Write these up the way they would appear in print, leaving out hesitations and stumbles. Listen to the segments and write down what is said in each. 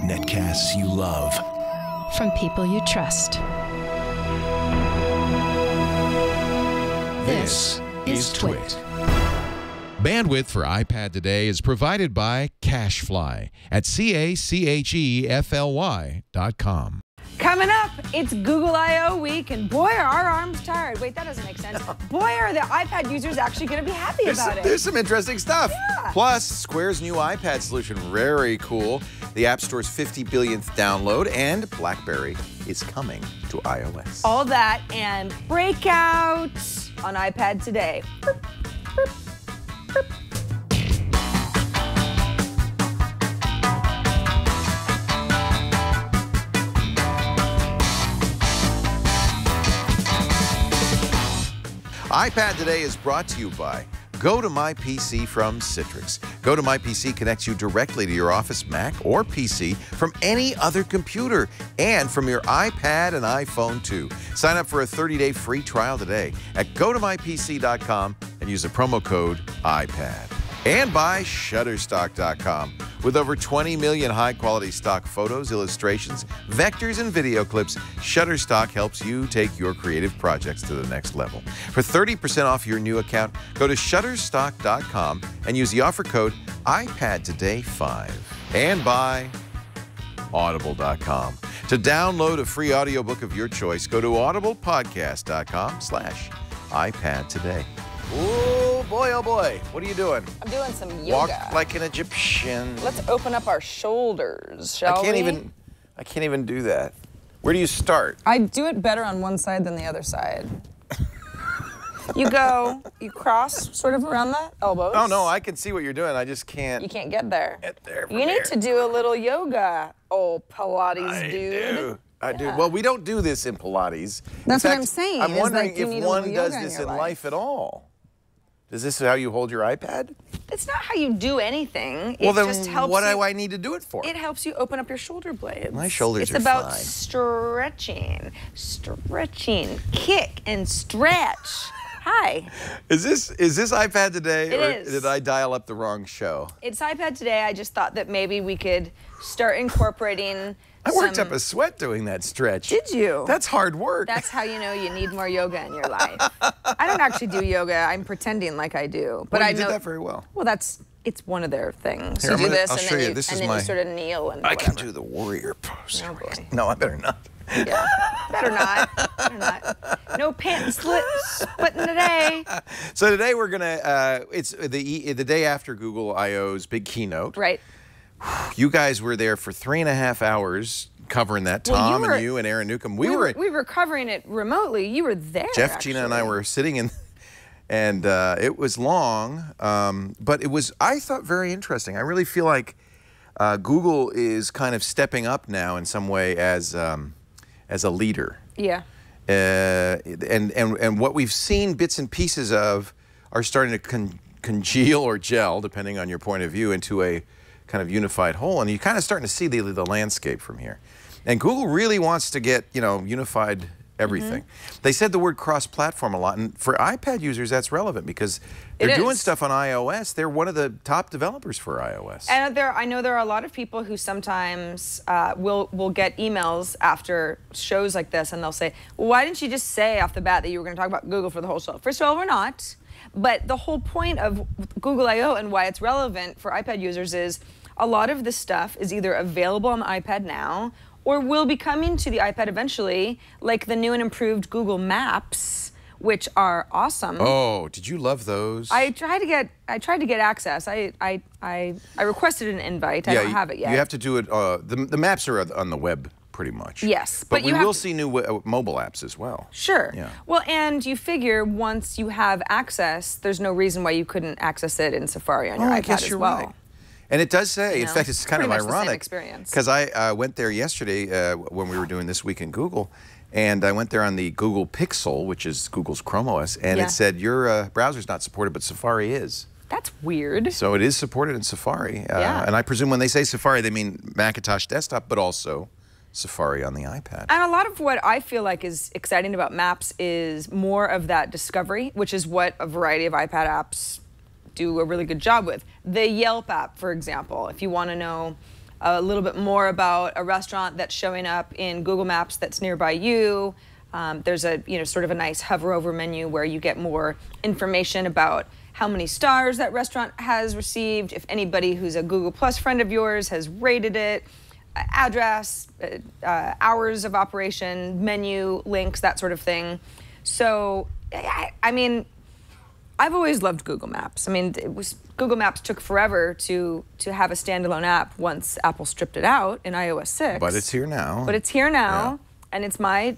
Netcasts you love. From people you trust. This is Twit. Bandwidth for iPad today is provided by CacheFly at CacheFly.com. Coming up, it's Google I/O week, and boy, are our arms tired. Wait, that doesn't make sense. Boy, are the iPad users actually going to be happy about it. There's some interesting stuff. Yeah. Plus, Square's new iPad solution, very cool. The App Store's 50 billionth download, and Blackberry is coming to iOS. All that and breakouts on iPad today. iPad Today is brought to you by Go to My PC from Citrix. Go to My PC connects you directly to your Office Mac or PC from any other computer and from your iPad and iPhone too. Sign up for a 30-day free trial today at gotomypc.com and use the promo code iPad. And by Shutterstock.com. With over 20 million high-quality stock photos, illustrations, vectors, and video clips, Shutterstock helps you take your creative projects to the next level. For 30% off your new account, go to Shutterstock.com and use the offer code iPadToday5. And by Audible.com. To download a free audiobook of your choice, go to audiblepodcast.com/iPadToday. Oh boy, what are you doing? I'm doing some yoga. Walk like an Egyptian. Let's open up our shoulders, shall we? I can't even do that. Where do you start? I do it better on one side than the other side. You cross sort of around the elbows. Oh no, I can see what you're doing. I just can't. You can't get there. Get there. You need to do a little yoga, old Pilates dude. I do. Well, we don't do this in Pilates. That's in what fact, I'm saying. I'm wondering you need if a one little does yoga this your in life at all. Is this how you hold your iPad? It's not how you do anything. Well, It then just helps what you, do I need to do it for? It helps you open up your shoulder blades. My shoulders it's are about fine. stretching, kick and stretch. Hi. Is this iPad Today? It or is. Did I dial up the wrong show? It's iPad Today. I just thought that maybe we could start incorporating I worked up a sweat doing that stretch. Did you? That's hard work. That's how you know you need more yoga in your life. I don't actually do yoga. I'm pretending like I do. But well, I you know did that very well. Well, it's one of their things. Here, you do this I'll and show then you. you, This and is then my. you sort of kneel and I whatever. can do the warrior pose. Oh, boy. No, I better not. Yeah, better not. Better not. No pant splitting today. So today we're gonna. It's the day after Google I/O's big keynote. Right. You guys were there for 3.5 hours covering that. Tom and you and Aaron Newcomb. We were covering it remotely. You were there. Jeff, actually. Gina, and I were sitting in, and it was long, but it was, I thought, very interesting. I really feel like Google is kind of stepping up now in some way as a leader. Yeah. And what we've seen bits and pieces of are starting to congeal or gel, depending on your point of view, into a kind of unified whole. And you're kind of starting to see the landscape from here. And Google really wants to get, unified everything. They said the word cross-platform a lot, and for iPad users, that's relevant because they're doing stuff on iOS. They're one of the top developers for iOS. And I know there are a lot of people who sometimes will get emails after shows like this, and they'll say, well, why didn't you just say off the bat that you were going to talk about Google for the whole show? First of all, we're not. But the whole point of Google I/O and why it's relevant for iPad users is a lot of this stuff is either available on the iPad now or will be coming to the iPad eventually, like the new and improved Google Maps, which are awesome. Oh, did you love those? I tried to get access. I requested an invite. I don't have it yet. You have to do it. The maps are on the web pretty much. Yes, but we will see new mobile apps as well. Sure. Yeah. Well, and you figure once you have access, there's no reason why you couldn't access it in Safari on your I iPad guess as you're well. right. And it does say, in fact, it's kind of Pretty much the same ironic experience. because I went there yesterday when we were doing This Week in Google, and I went there on the Google Pixel, which is Google's Chrome OS, and it said your browser's not supported, but Safari is. That's weird. So it is supported in Safari. And I presume when they say Safari, they mean Macintosh desktop, but also Safari on the iPad. And a lot of what I feel like is exciting about Maps is more of that discovery, which is what a variety of iPad apps do a really good job with. The Yelp app, for example, if you want to know a little bit more about a restaurant that's showing up in Google Maps that's nearby you, there's a sort of a nice hover over menu where you get more information about how many stars that restaurant has received, if anybody who's a Google Plus friend of yours has rated it, address, hours of operation, menu, links, that sort of thing. So, I mean, I've always loved Google Maps. I mean, Google Maps took forever to have a standalone app once Apple stripped it out in iOS 6. But it's here now. But it's here now, and it's my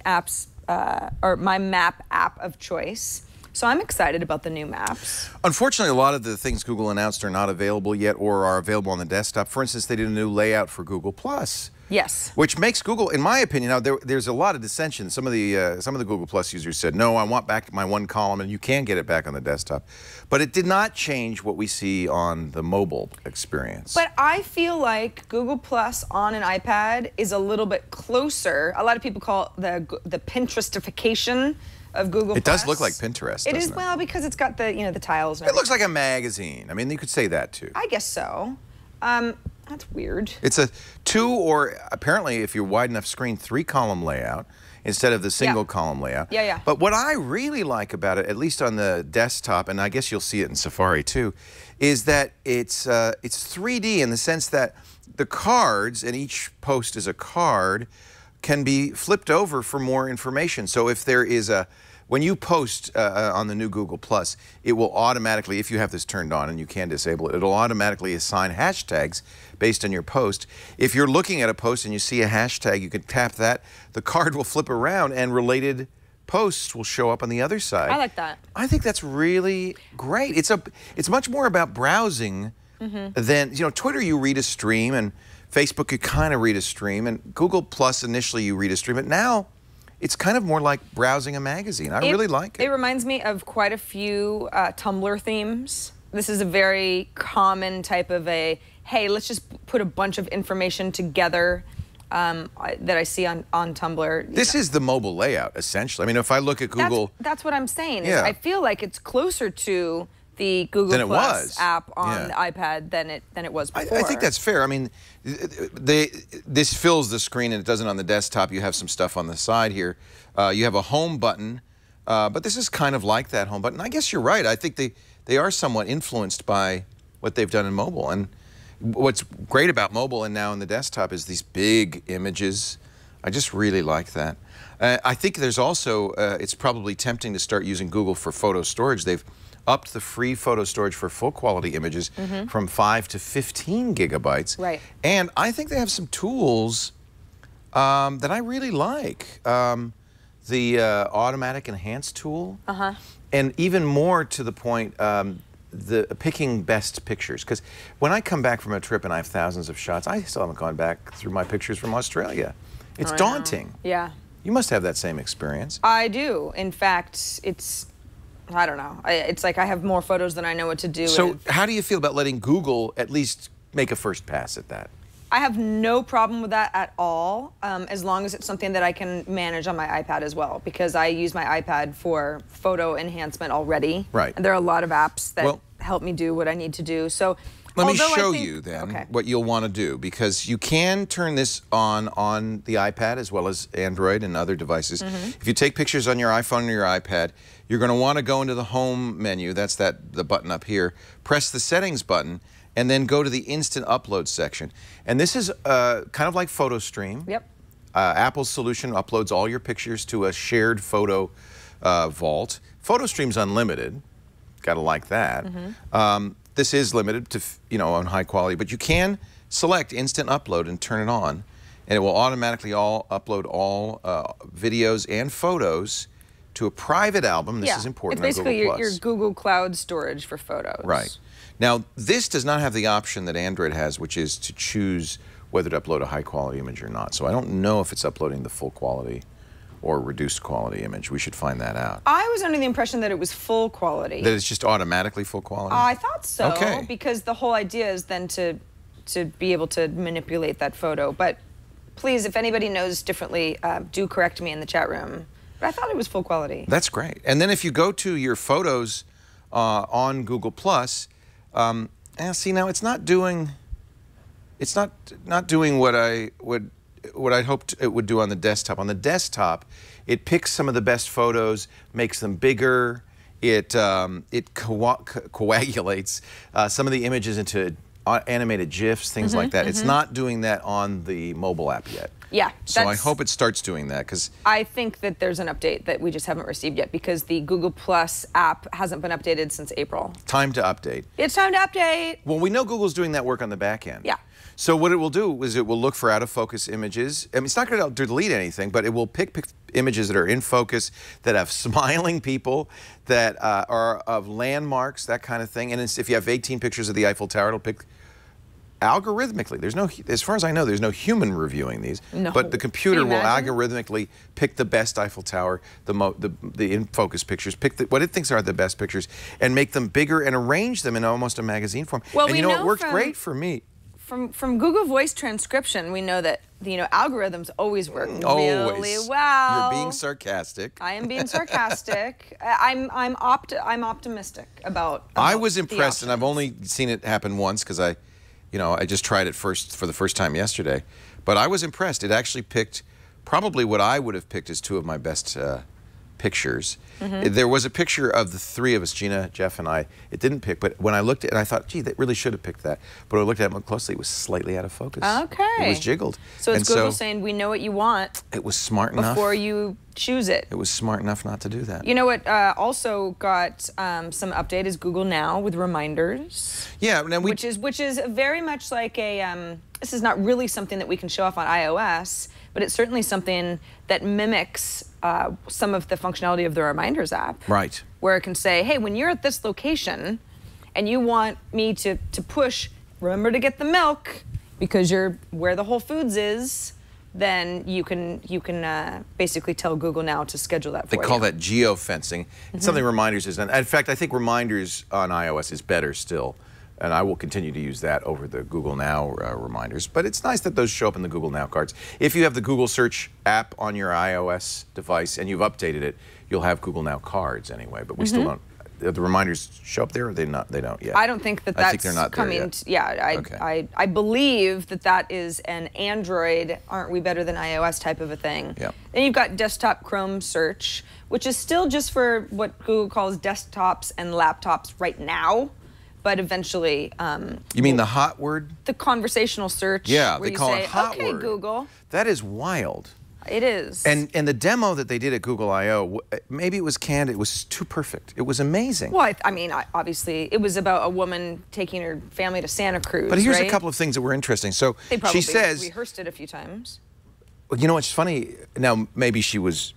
my map app of choice. So I'm excited about the new maps. Unfortunately, a lot of the things Google announced are not available yet or are available on the desktop. For instance, they did a new layout for Google Plus. Yes. Which makes Google, in my opinion, now there's a lot of dissension. Some of the Google Plus users said, no, I want back my one column, and you can get it back on the desktop. But it did not change what we see on the mobile experience. But I feel like Google Plus on an iPad is a little bit closer. A lot of people call it the Pinterestification of Google Plus. It does look like Pinterest, It is, doesn't it? well, because it's got the, the tiles and It looks like a magazine. I mean, you could say that, too. I guess so. That's weird. It's a 2 or, apparently, if you're wide enough screen, 3-column layout instead of the single-column layout. Yeah, yeah. But what I really like about it, at least on the desktop, and I guess you'll see it in Safari, too, is that it's 3D in the sense that the cards, and each post is a card, can be flipped over for more information. So if there is when you post on the new Google Plus, it will automatically, if you have this turned on and you can disable it, it'll automatically assign hashtags based on your post. If you're looking at a post and you see a hashtag, you can tap that. The card will flip around and related posts will show up on the other side. I like that. I think that's really great. It's much more about browsing than, Twitter you read a stream, and Facebook you kind of read a stream, and Google Plus initially you read a stream, but now it's kind of more like browsing a magazine. I really like it. It reminds me of quite a few Tumblr themes. This is a very common type of hey, let's just put a bunch of information together that I see on Tumblr. This is the mobile layout, essentially. I mean, if I look at Google... That's what I'm saying. Yeah. I feel like it's closer to the Google Plus app on the iPad than it was before. I think that's fair. I mean, this fills the screen and it doesn't on the desktop. You have some stuff on the side here. You have a home button, but this is kind of like that home button. I guess you're right. I think they are somewhat influenced by what they've done in mobile. And what's great about mobile and now in the desktop is these big images. I just really like that. I think there's also, it's probably tempting to start using Google for photo storage. They've upped the free photo storage for full quality images from 5 to 15 gigabytes. Right. And I think they have some tools that I really like. The automatic enhance tool. And even more to the point, the picking best pictures. Because when I come back from a trip and I have thousands of shots, I still haven't gone back through my pictures from Australia. It's daunting. Yeah. You must have that same experience. I do. In fact, I don't know. It's like I have more photos than I know what to do So with. how do you feel about letting Google at least make a first pass at that? I have no problem with that at all, as long as it's something that I can manage on my iPad as well, because I use my iPad for photo enhancement already. Right. And there are a lot of apps that help me do what I need to do. So let me show you then what you'll want to do, because you can turn this on the iPad as well as Android and other devices. If you take pictures on your iPhone or your iPad, you're going to want to go into the home menu. That's the button up here. Press the settings button and then go to the instant upload section. And this is kind of like PhotoStream. Yep. Apple's solution uploads all your pictures to a shared photo vault. PhotoStream's unlimited. Got to like that. This is limited to, on high quality, but you can select instant upload and turn it on, and it will automatically upload all videos and photos to a private album. This is important. It's basically on Google your Google Cloud storage for photos. Right. Now, this does not have the option that Android has, which is to choose whether to upload a high quality image or not. So I don't know if it's uploading the full quality or reduced quality image. We should find that out. I was under the impression that it was full quality. That it's just automatically full quality? I thought so. Okay. Because the whole idea is then to be able to manipulate that photo. But please, if anybody knows differently, do correct me in the chat room. But I thought it was full quality. That's great. And then if you go to your photos on Google Plus, See, now it's not doing. It's not doing what I'd hoped it would do on the desktop. On the desktop, it picks some of the best photos, makes them bigger. It coagulates some of the images into animated GIFs, things like that. It's not doing that on the mobile app yet. Yeah. So I hope it starts doing that, because I think that there's an update that we just haven't received yet, because the Google Plus app hasn't been updated since April. Time to update. It's time to update. Well, we know Google's doing that work on the back end. Yeah. So what it will do is it will look for out-of-focus images. I mean, it's not going to delete anything, but it will pick images that are in focus, that have smiling people, that are of landmarks, that kind of thing. And if you have 18 pictures of the Eiffel Tower, it'll pick algorithmically. There's no, as far as I know, there's no human reviewing these. No. But the computer will algorithmically pick the best Eiffel Tower, the in-focus pictures, pick what it thinks are the best pictures, and make them bigger and arrange them in almost a magazine form. Well, and you know, it worked great for me. From Google Voice transcription, we know that algorithms always work really well. You're being sarcastic. I am being sarcastic. I'm optimistic about I was impressed, and I've only seen it happen once, because I just tried it for the first time yesterday. But I was impressed. It actually picked probably what I would have picked as two of my best pictures. There was a picture of the three of us, Gina, Jeff, and I. It didn't pick, but when I looked at it, I thought, gee, they really should have picked that. But when I looked at it more closely, it was slightly out of focus. Okay. It was jiggled. So it's Google saying, we know what you want. It was smart enough. Before you choose it. It was smart enough not to do that. You know what also got some update is Google Now with reminders. Yeah. Now which is very much like a, this is not really something that we can show off on iOS, but it's certainly something that mimics some of the functionality of the Reminders app. Right. Where it can say, hey, when you're at this location and you want me to push, remember to get the milk because you're where the Whole Foods is, then you can basically tell Google Now to schedule that for you. They call that geofencing. It's something Reminders has done. In fact, I think Reminders on iOS is better still. And I will continue to use that over the Google Now reminders. But it's nice that those show up in the Google Now cards. If you have the Google Search app on your iOS device and you've updated it, you'll have Google Now cards anyway. But we still don't. The reminders show up there, or they don't yet? I don't think that that's I think they're not coming. there yet. I believe that is an Android, aren't we better than iOS type of a thing. Yeah. Then you've got desktop Chrome search, which is still just for what Google calls desktops and laptops right now. But eventually, you mean the hot word? The conversational search. Yeah, where they call it hot okay, word. Google. That is wild. It is. And the demo that they did at Google I/O, maybe it was canned. It was too perfect. It was amazing. Well, I mean, obviously, it was about a woman taking her family to Santa Cruz. But here's right? a couple of things that were interesting. So they probably she says, rehearsed it a few times. You know what's funny? Now maybe she was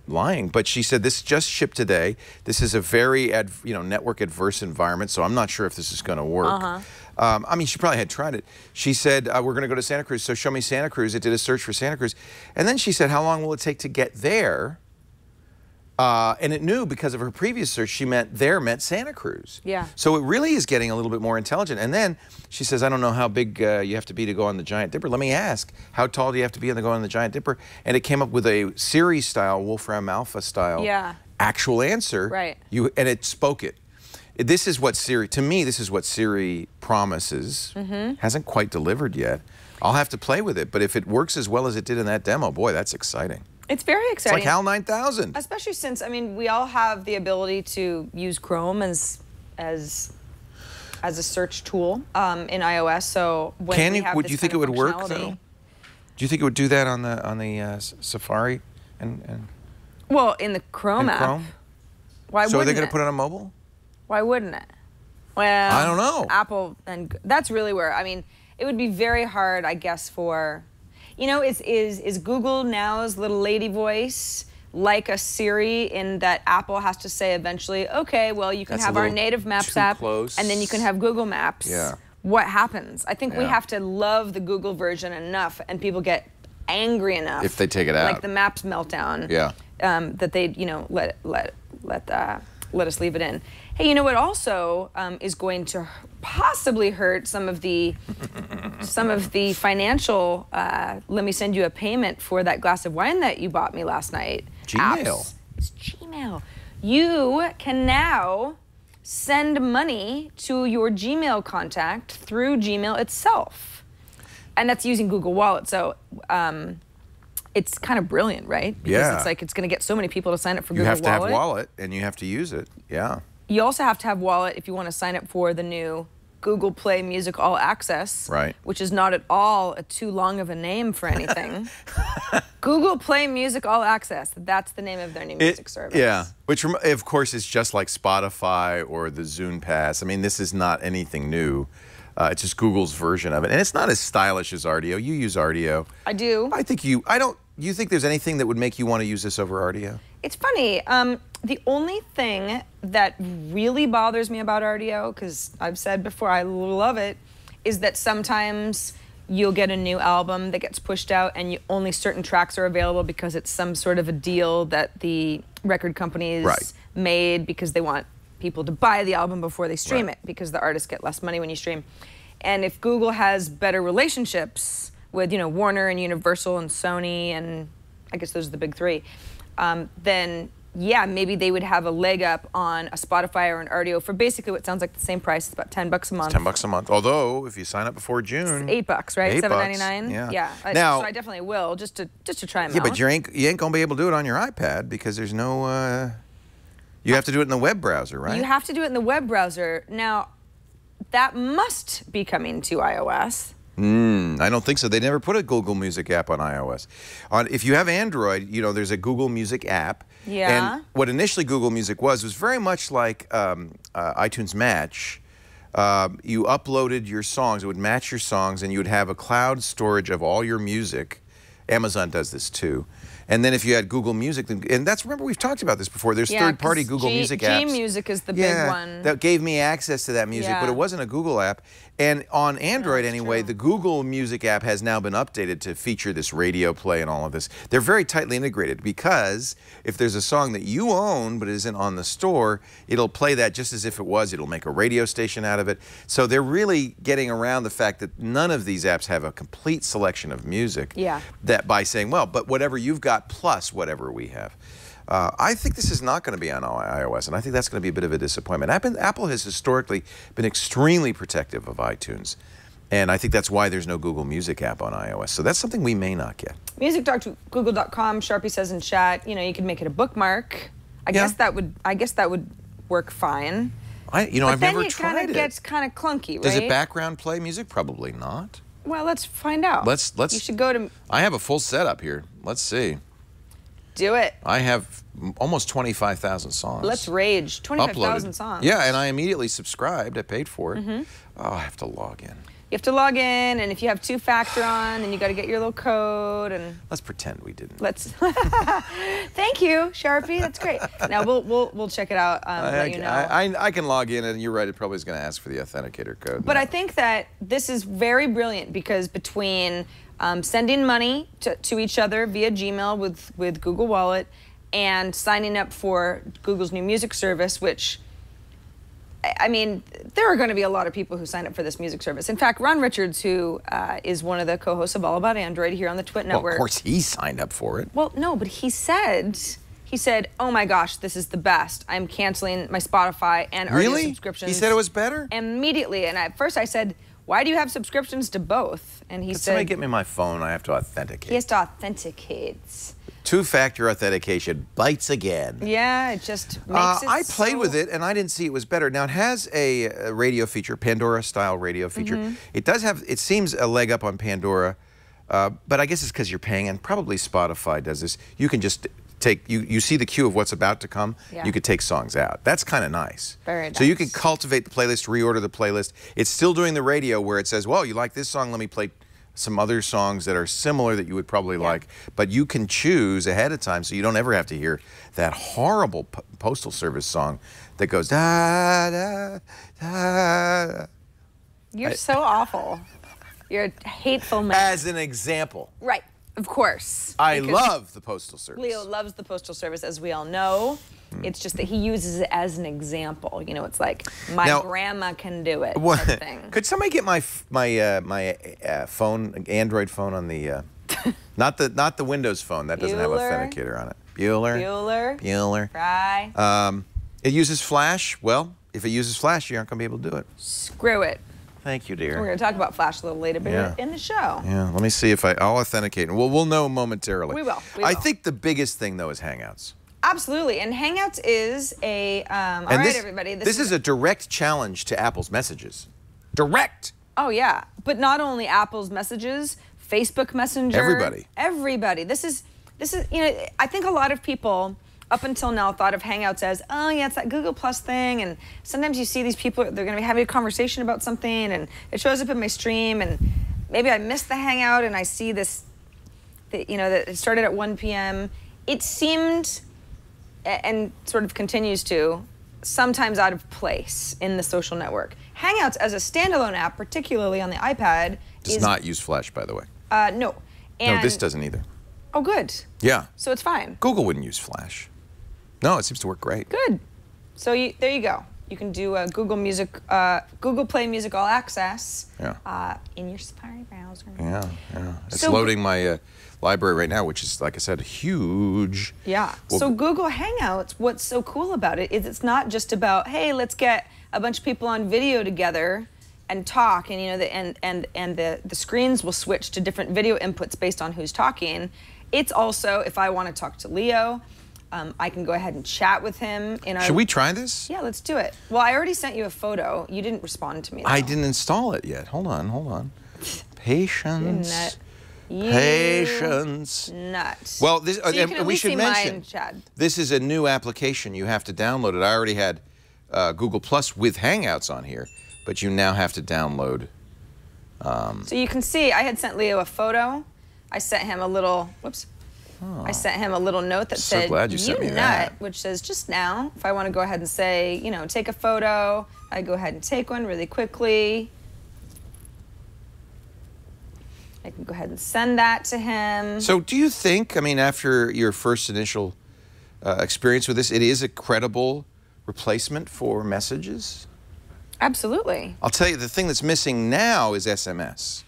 lying, but she said this just shipped today. This is a very network adverse environment, so I'm not sure if this is going to work. I mean, she probably had tried it. She said, we're going to go to Santa Cruz, so show me Santa Cruz. It did a search for Santa Cruz. And then she said, how long will it take to get there? And it knew, because of her previous search, she meant Santa Cruz. Yeah. So it really is getting a little bit more intelligent. And then she says, I don't know how big you have to be to go on the Giant Dipper. Let me ask, how tall do you have to be to go on the Giant Dipper? And it came up with a Siri-style, Wolfram Alpha-style actual answer. Right. And it spoke it. This is what Siri, to me, this is what Siri promises. Hasn't quite delivered yet. I'll have to play with it. But if it works as well as it did in that demo, boy, that's exciting. It's very exciting. It's like HAL 9000. Especially since, I mean, we all have the ability to use Chrome as a search tool in iOS. So when we have would you think it would work though? Do you think it would do that on the Safari and well, in the Chrome app? Chrome? Why wouldn't it? So are they going to put it on mobile? Why wouldn't it? Well, I don't know. Apple, and that's really where, I mean, it would be very hard, I guess, for, is Google Now's little lady voice like a Siri in that Apple has to say eventually, okay, well, you can have our native Maps app, and then you can have Google Maps. Yeah. What happens? I think we have to love the Google version enough, and people get angry enough if they take it out, like the Maps meltdown. Yeah. That they, let us leave it in. Hey, you know what also is going to possibly hurt some of the financial, let me send you a payment for that glass of wine that you bought me last night. Gmail. Apps. It's Gmail. You can now send money to your Gmail contact through Gmail itself. And that's using Google Wallet. So it's kind of brilliant, right? Because it's like it's going to get so many people to sign up for Google Wallet. You have to have Wallet, and you have to use it. Yeah. You also have to have Wallet if you want to sign up for the new Google Play Music All Access, right? Which is not at all too long of a name for anything. Google Play Music All Access. That's the name of their new music service. Yeah, which of course is just like Spotify or the Zune Pass. I mean, this is not anything new. It's just Google's version of it, and it's not as stylish as Rdio. You use Rdio. I do. I think you. I don't. You think there's anything that would make you want to use this over Rdio? It's funny. The only thing that really bothers me about Rdio, because I've said before I love it, is that sometimes you'll get a new album that gets pushed out and only certain tracks are available because it's some sort of a deal that the record companies made because they want people to buy the album before they stream it, because the artists get less money when you stream. And if Google has better relationships with, you know, Warner and Universal and Sony, and I guess those are the big three, then yeah, maybe they would have a leg up on a Spotify or an Rdio for basically what sounds like the same price. It's about $10 a month. It's $10 a month. Although if you sign up before June, it's $8, right? $7.99. Yeah. Yeah. Now, so I definitely will just to try them yeah, out. but you ain't gonna be able to do it on your iPad because there's no. You have to do it in the web browser, right? You have to do it in the web browser. Now, that must be coming to iOS. I don't think so. They never put a Google Music app on iOS. If you have Android, you know, there's a Google Music app. Yeah. And what initially Google Music was very much like iTunes Match. You uploaded your songs, it would match your songs, and you would have a cloud storage of all your music. Amazon does this too. And then if you had Google Music, and that's, remember we've talked about this before, there's third-party Google Music apps. G-Music is the big one. That gave me access to that music, but it wasn't a Google app. And on Android anyway, the Google Music app has now been updated to feature this radio play and all of this. They're very tightly integrated because if there's a song that you own but isn't on the store, it'll play that just as if it was. It'll make a radio station out of it. So they're really getting around the fact that none of these apps have a complete selection of music. Yeah. That by saying, well, but whatever you've got plus whatever we have. I think this is not going to be on iOS, and I think that's going to be a bit of a disappointment. Apple has historically been extremely protective of iTunes, and I think that's why there's no Google Music app on iOS. So that's something we may not get. Music.google.com, Sharpie says in chat, you know, you could make it a bookmark. I guess that would work fine. I've never tried it. But then it gets kind of clunky, right? Does it background play music? Probably not. Well, let's find out. Let's. You should go to. I have a full setup here. Let's see. Do it. I have almost 25,000 songs. Let's rage. 25,000 songs. Yeah, and I immediately subscribed. I paid for it. Oh, I have to log in. You have to log in, and if you have two-factor on, then you got to get your little code. And let's pretend we didn't. Let's. Thank you, Sharpie. That's great. Now we'll check it out. Let you know. I can log in, and you're right. It probably is going to ask for the authenticator code. But I think that this is very brilliant because between sending money to each other via Gmail with Google Wallet and signing up for Google's new music service, which, I mean, there are going to be a lot of people who sign up for this music service. In fact, Ron Richards, who is one of the co-hosts of All About Android here on the Twit Network. Well, of course he signed up for it. Well, no, but he said, oh my gosh, this is the best. I'm canceling my Spotify and Rdio subscriptions. He said it was better? Immediately. And at first I said, why do you have subscriptions to both? And he said, somebody get me my phone? I have to authenticate. He has to authenticate. Two-factor authentication bites again. Yeah, it just makes it I played with it, and I didn't see it was better. Now, it has a radio feature, Pandora-style radio feature. It does have, it seems, a leg up on Pandora, but I guess it's because you're paying, and probably Spotify does this. You can just take, you see the queue of what's about to come, you could take songs out. That's kind of nice. Very nice. So you can cultivate the playlist, reorder the playlist. It's still doing the radio where it says, well, you like this song, let me play some other songs that are similar that you would probably like, but you can choose ahead of time so you don't ever have to hear that horrible Postal Service song that goes da da da. You're so awful. You're a hateful man. As an example. Right, of course. I love the Postal Service. Leo loves the Postal Service, as we all know. It's just that he uses it as an example. You know, it's like my grandma can do it. What, type of thing. Could somebody get my phone, Android phone on the not the Windows phone that doesn't have authenticator on it? Bueller. Fry. It uses Flash. Well, if it uses Flash, you aren't going to be able to do it. Screw it. Thank you, dear. We're going to talk about Flash a little later in the show. Yeah, let me see if I'll authenticate. We'll know momentarily. We will. I think the biggest thing, though, is Hangouts. Absolutely, and Hangouts is a, all right, everybody. This is a direct challenge to Apple's messages. Direct. Oh, yeah, but not only Apple's messages, Facebook Messenger. Everybody. Everybody. This is, you know, I think a lot of people up until now thought of Hangouts as, oh yeah, it's that Google Plus thing, and sometimes you see these people, they're gonna be having a conversation about something, and it shows up in my stream, and maybe I missed the Hangout, and I see this, you know, that it started at 1 p.m. It seemed, and sort of continues to, sometimes out of place in the social network. Hangouts as a standalone app, particularly on the iPad, does not use Flash, by the way. No. And no, this doesn't either. Oh, good. Yeah. So it's fine. Google wouldn't use Flash. No, it seems to work great. Good. So there you go. You can do Google Music, Google Play Music All Access in your Safari browser. Yeah, yeah. It's loading my library right now, which is, like I said, huge. Yeah. Well, so Google Hangouts, what's so cool about it is it's not just about, hey, let's get a bunch of people on video together and talk, and you know, the screens will switch to different video inputs based on who's talking. It's also, if I want to talk to Leo, I can go ahead and chat with him. Should we try this? Yeah, let's do it. Well, I already sent you a photo. You didn't respond to me, though. I didn't install it yet. Hold on, hold on. Patience. You Patience. Nut. Well, this, so you can at we least should see mention, mine, Chad. This is a new application. You have to download it. I already had Google Plus with Hangouts on here, but you now have to download. So you can see, I had sent Leo a photo. I sent him a little, whoops. Oh. I sent him a little note that said, glad you sent me nut, that. which says just now. If I want to go ahead and say, you know, take a photo, I go ahead and take one really quickly. I can go ahead and send that to him. So do you think, I mean, after your first initial experience with this, it is a credible replacement for messages? Absolutely. I'll tell you, the thing that's missing now is SMS.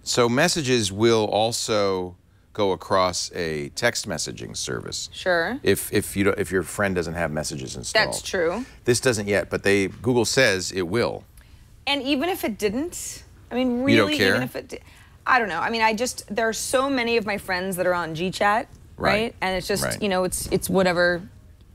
So messages will also go across a text messaging service. Sure. If your friend doesn't have messages installed. That's true. This doesn't yet, but Google says it will. And even if it didn't, I mean, really, you don't care? even if it did, I don't know. I mean, there are so many of my friends that are on GChat, right? And it's just, you know, it's whatever.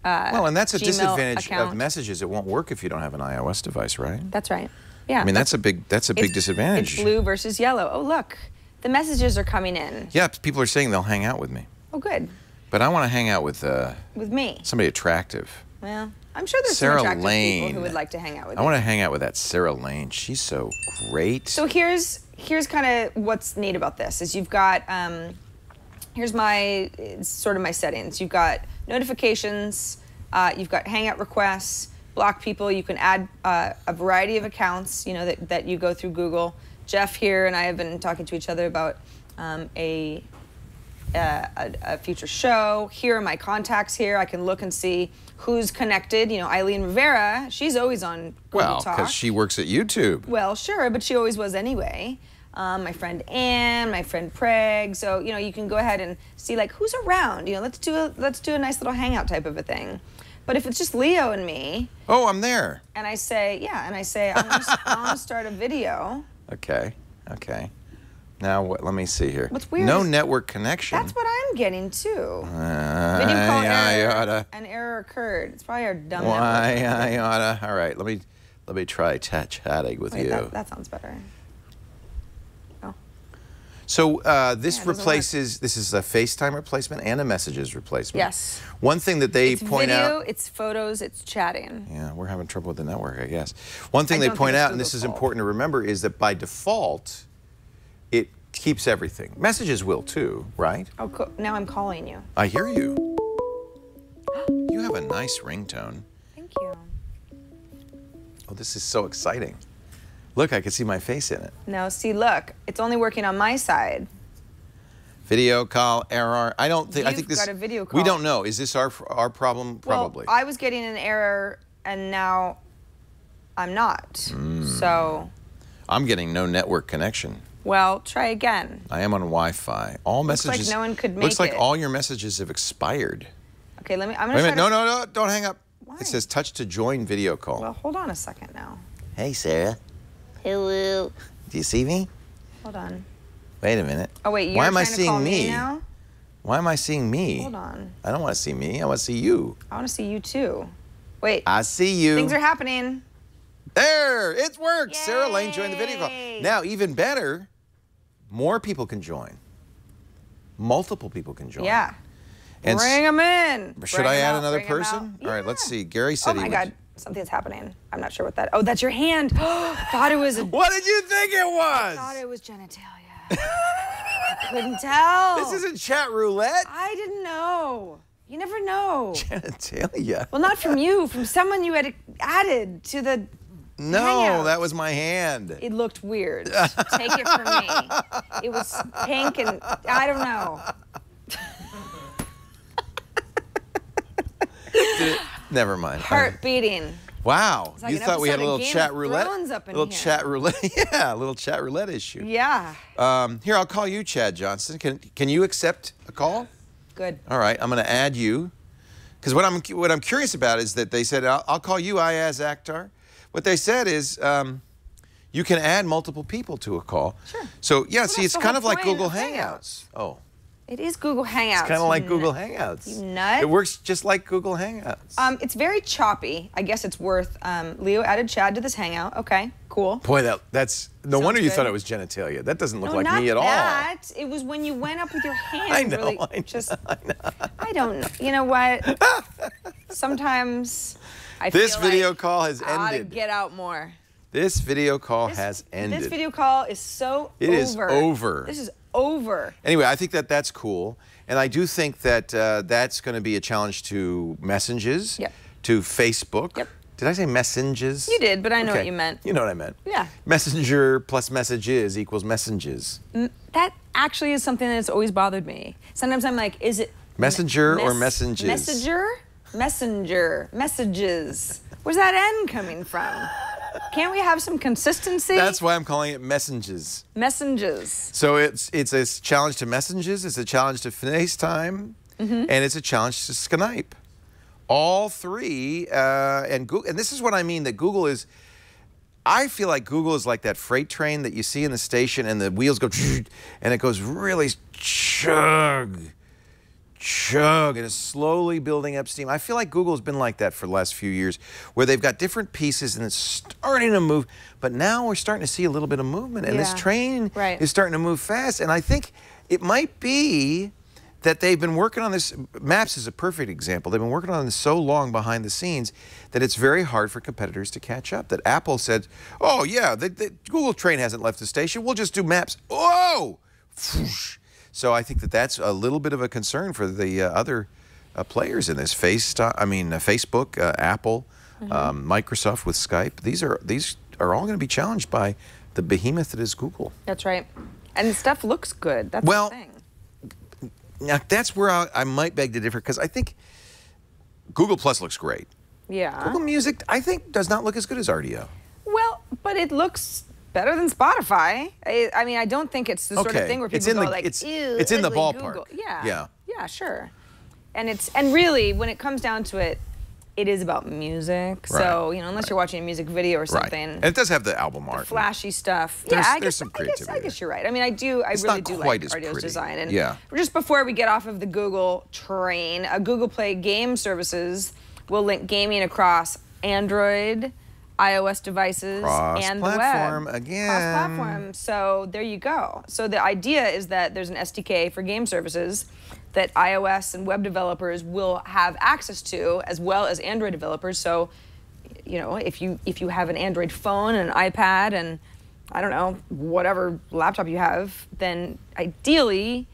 Well, and that's a Gmail disadvantage account. of messages. It won't work if you don't have an iOS device, right? That's right. Yeah. I mean, that's a big disadvantage. It's blue versus yellow. Oh, look, the messages are coming in. Yeah, people are saying they'll hang out with me. Oh, good. But I want to hang out with me. Somebody attractive. Well, I'm sure there's Sarah some attractive Lane. people who would like to hang out with I you. want to hang out with that Sarah Lane. She's so great. So here's kind of what's neat about this is you've got here's sort of my settings. You've got notifications. You've got Hangout requests, block people. You can add a variety of accounts, you know, that you go through Google. Jeff here and I have been talking to each other about a future show. Here are my contacts here. I can look and see who's connected. You know, Eileen Rivera, she's always on Google Talk. Well, because she works at YouTube. Well, sure, but she always was anyway. My friend Ann, my friend Preg. So, you know, you can go ahead and see like who's around. You know, let's do a nice little hangout type of a thing. But if it's just Leo and me. Oh, I'm there. And I say, I want to start a video. Okay, okay. Now, let me see here. What's weird No is network connection. That's what I'm getting too. Video call error. An error occurred. It's probably our dumb network. I oughta. All right, let me try chatting with you. That sounds better. Oh. So this replaces. This is a FaceTime replacement and a Messages replacement. Yes. One thing that they point out. It's photos. It's chatting. Yeah, we're having trouble with the network, I guess. One thing they point out, and this is important to remember, is that by default, it keeps everything. Messages will too, right? Oh, cool. Now I'm calling you. I hear you. You have a nice ringtone. Thank you. Oh, this is so exciting. Look, I can see my face in it. No, see, look, it's only working on my side. Video call error. I don't think. I think this. Got a video call. We don't know. Is this our problem? Probably. Well, I was getting an error, and now I'm not. So. I'm getting no network connection. Well, try again. I am on Wi-Fi. All messages. Looks like no one could make Looks like it. all your messages have expired. Okay, I'm gonna. Wait a minute. No, don't hang up. Why? It says touch to join video call. Well, hold on a second now. Hey, Sarah. Hello. Do you see me? Hold on. Wait a minute. Oh, wait, you're Why am I trying to call seeing me me? now? Why am I seeing me? Hold on. I don't want to see me. I want to see you. I want to see you too. Wait. I see you. Things are happening. There, it works. Yay. Sarah Lane joined the video call. Now, even better, more people can join. Multiple people can join. Yeah. And Bring them in. Should I add another person? All right, let's see. Gary said Oh he my would. God, something's happening. I'm not sure what that. Oh, that's your hand. Thought it was. What did you think it was? Thought it was genitalia. I couldn't tell. This isn't chat roulette. I didn't know. You never know. Genitalia. Well, not from you, from someone you had added to the. No, Hangouts. that was my hand. It looked weird. Take it from me. It was pink and I don't know. Never mind. Heart beating. Wow, like you an thought we had a episode little of Game chat of roulette? Thrones up in little here. chat roulette. Yeah, a little chat roulette issue. Yeah. Here, I'll call you Chad Johnson. Can you accept a call? Good. All right, I'm going to add you. Because what I'm curious about is that they said, I'll call you Ayaz Akhtar. What they said is you can add multiple people to a call. Sure. So, yeah, Well, see, that's it's the kind whole of like point Google of Hangouts. Oh, It is Google Hangouts. it's kind of like Google Hangouts. You nut. It works just like Google Hangouts. It's very choppy. I guess it's worth. Leo added Chad to this Hangout. Okay, cool. Boy, that's no Sounds wonder you good. thought it was genitalia. That doesn't look No, like not me at all. that. It was when you went up with your hand. I know, Really, I know, just, I know. I don't know. You know what? Sometimes I This feel video like call has I ought to ended. get out more. This video call has ended. This video call is so It over. is over. This is over. Anyway, I think that that's cool. And I do think that that's going to be a challenge to messages, Yep. to Facebook. Yep. Did I say messages? You did, but I know Okay. what you meant. You know what I meant. Yeah. Messenger plus messages equals messages. That actually is something that's always bothered me. Sometimes I'm like, is it Messenger or messages? Messenger? Messenger. Messages. Where's that N coming from? Can't we have some consistency? That's why I'm calling it messages. Messages. So it's a challenge to messages, it's a challenge to FaceTime, and it's a challenge to Skype. All three, and Google, and this is what I mean, that Google is, I feel like Google is like that freight train that you see in the station and the wheels go, and it goes really chug, chug, and it's slowly building up steam. I feel like Google's been like that for the last few years, where they've got different pieces and it's starting to move, but now we're starting to see a little bit of movement, and this Yeah. train Right. is starting to move fast, and I think it might be that they've been working on this. Maps is a perfect example. They've been working on this so long behind the scenes that it's very hard for competitors to catch up. That Apple said, oh yeah, the Google train hasn't left the station, we'll just do Maps. Whoa! So I think that that's a little bit of a concern for the other players in this. Facebook, Apple, Microsoft with Skype. These are all going to be challenged by the behemoth that is Google. That's right. And the stuff looks good. That's Well, the thing. Now, that's where I might beg to differ, because I think Google Plus looks great. Yeah. Google Music, I think, does not look as good as RDO. Well, but it looks better than Spotify. I mean, I don't think it's the sort of Okay. thing where It's people in go the- like, it's- ew, it's in the ugly ballpark. Google. Yeah. Yeah. Yeah, sure. And really, when it comes down to it, it is about music. So, Right. unless you're watching a music video or something. Right. And it does have the album art. Flashy stuff. There's- yeah, there's some I creativity guess you're right. I mean, I It's really not do quite like as RDO's pretty. design. And Yeah. just before we get off of the Google train, Google Play game services will link gaming across Android, iOS devices, and the web. Cross-platform again. Cross-platform. So there you go. So the idea is that there's an SDK for game services that iOS and web developers will have access to, as well as Android developers. So, if you have an Android phone and an iPad and, I don't know, whatever laptop you have, then ideally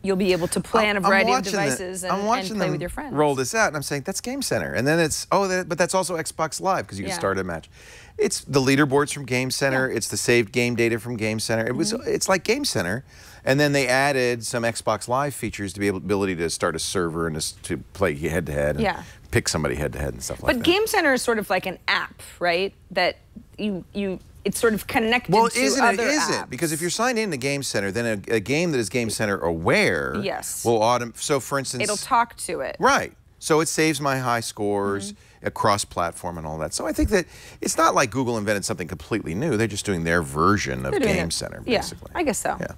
you'll be able to play on a variety of devices and play with your friends. Roll this out, and I'm saying that's Game Center, and then it's but that's also Xbox Live, because you can Yeah. start a match. It's the leaderboards from Game Center. Yeah. It's the saved game data from Game Center. It's like Game Center, and then they added some Xbox Live features to be ability to start a server and to play head to head, and Yeah. pick somebody head to head and stuff like But that. Game Center is sort of like an app, right? That it's sort of connected Well, to isn't other it? Is apps. it? Because if you're signed into Game Center, then a game that is Game Center aware Yes. will So, for instance, It'll talk to it. Right. So it saves my high scores. cross-platform and all that. So I think that it's not like Google invented something completely new. They're just doing their version of Game Center, basically. Yeah, I guess so. Yeah.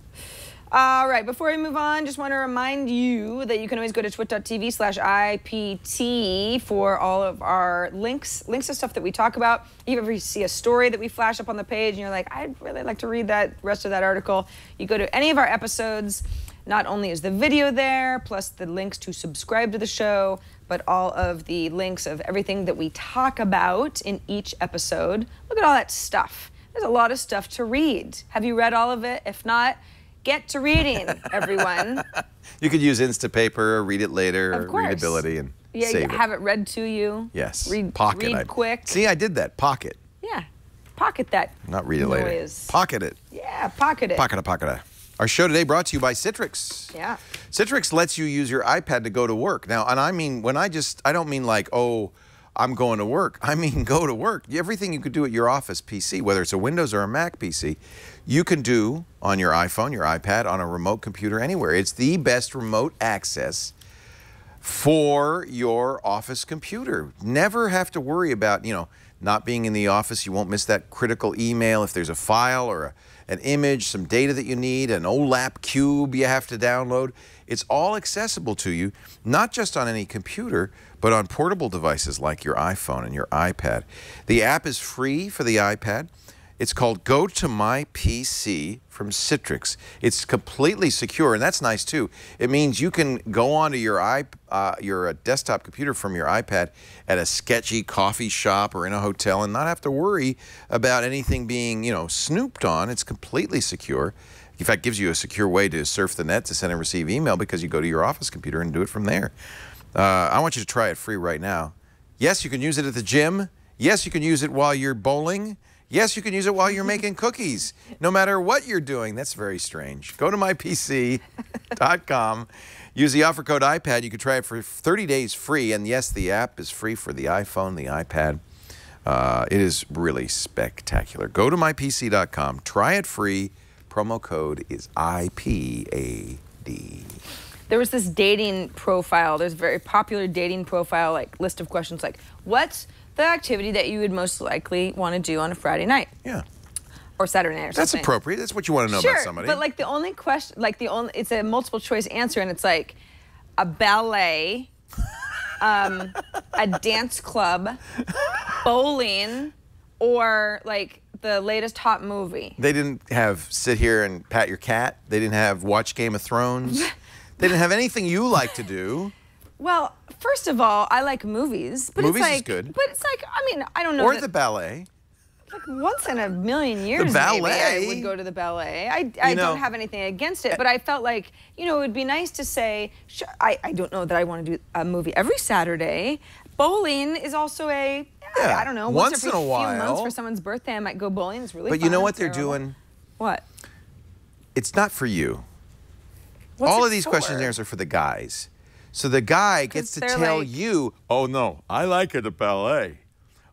All right, before we move on, just want to remind you that you can always go to twit.tv/IPT for all of our links to stuff that we talk about. Even if you see a story that we flash up on the page and you're like, I'd really like to read that rest of that article, you go to any of our episodes. Not only is the video there, plus the links to subscribe to the show, but all of the links of everything that we talk about in each episode. Look at all that stuff. There's a lot of stuff to read. Have you read all of it? If not, get to reading, everyone. You could use Instapaper, read it later, Of or course. Readability, and Yeah, save have it read to you. Yes. Pocket. Read quick. See, I did that. Pocket. Yeah. Pocket that. Not read it later. noise. Pocket it. Yeah, pocket it. Pocket it. Our show today brought to you by Citrix. Yeah. Citrix lets you use your iPad to go to work. Now, and I mean, I don't mean like, oh, I'm going to work. I mean, go to work. Everything you could do at your office PC, whether it's a Windows or a Mac PC, you can do on your iPhone, your iPad, on a remote computer anywhere. It's the best remote access for your office computer. Never have to worry about, not being in the office. You won't miss that critical email if there's a file or an image, some data that you need, an OLAP cube you have to download. It's all accessible to you, not just on any computer, but on portable devices like your iPhone and your iPad. The app is free for the iPad. It's called Go to My PC from Citrix. It's completely secure, and that's nice too. It means you can go onto your desktop computer from your iPad at a sketchy coffee shop or in a hotel and not have to worry about anything being, snooped on. It's completely secure. In fact, it gives you a secure way to surf the net to send and receive email because you go to your office computer and do it from there. I want you to try it free right now. Yes, you can use it at the gym. Yes, you can use it while you're bowling. Yes, you can use it while you're making cookies. No matter what you're doing. That's very strange. Go to mypc.com. Use the offer code iPad. You can try it for 30 days free. And yes, the app is free for the iPhone, the iPad. It is really spectacular. Go to mypc.com. Try it free. Promo code is IPAD. There was this dating profile. There's a very popular dating profile, like list of questions like, what's the activity that you would most likely want to do on a Friday night? Yeah. Or Saturday night or something. That's appropriate. That's what you want to know about somebody. But like the only question, it's a multiple choice answer, and it's like a ballet, a dance club, bowling, or like the latest hot movie. They didn't have sit here and pat your cat. They didn't have watch Game of Thrones. They didn't have anything you like to do. Well, first of all, I like movies. But movies it's like, is good. But it's like, I don't know. Or the ballet. Like once in a million years, the ballet. maybe I would go to the ballet. I don't have anything against it, but I felt like, it would be nice to say, I don't know that I want to do a movie every Saturday. Bowling is also I don't know, once every in a while. few months for someone's birthday, I might go bowling. It's really fun. But you know what they're doing? What? It's not for you. What's All it of these for? questionnaires are for the guys. So the guy gets to tell you, oh no, I like it at ballet.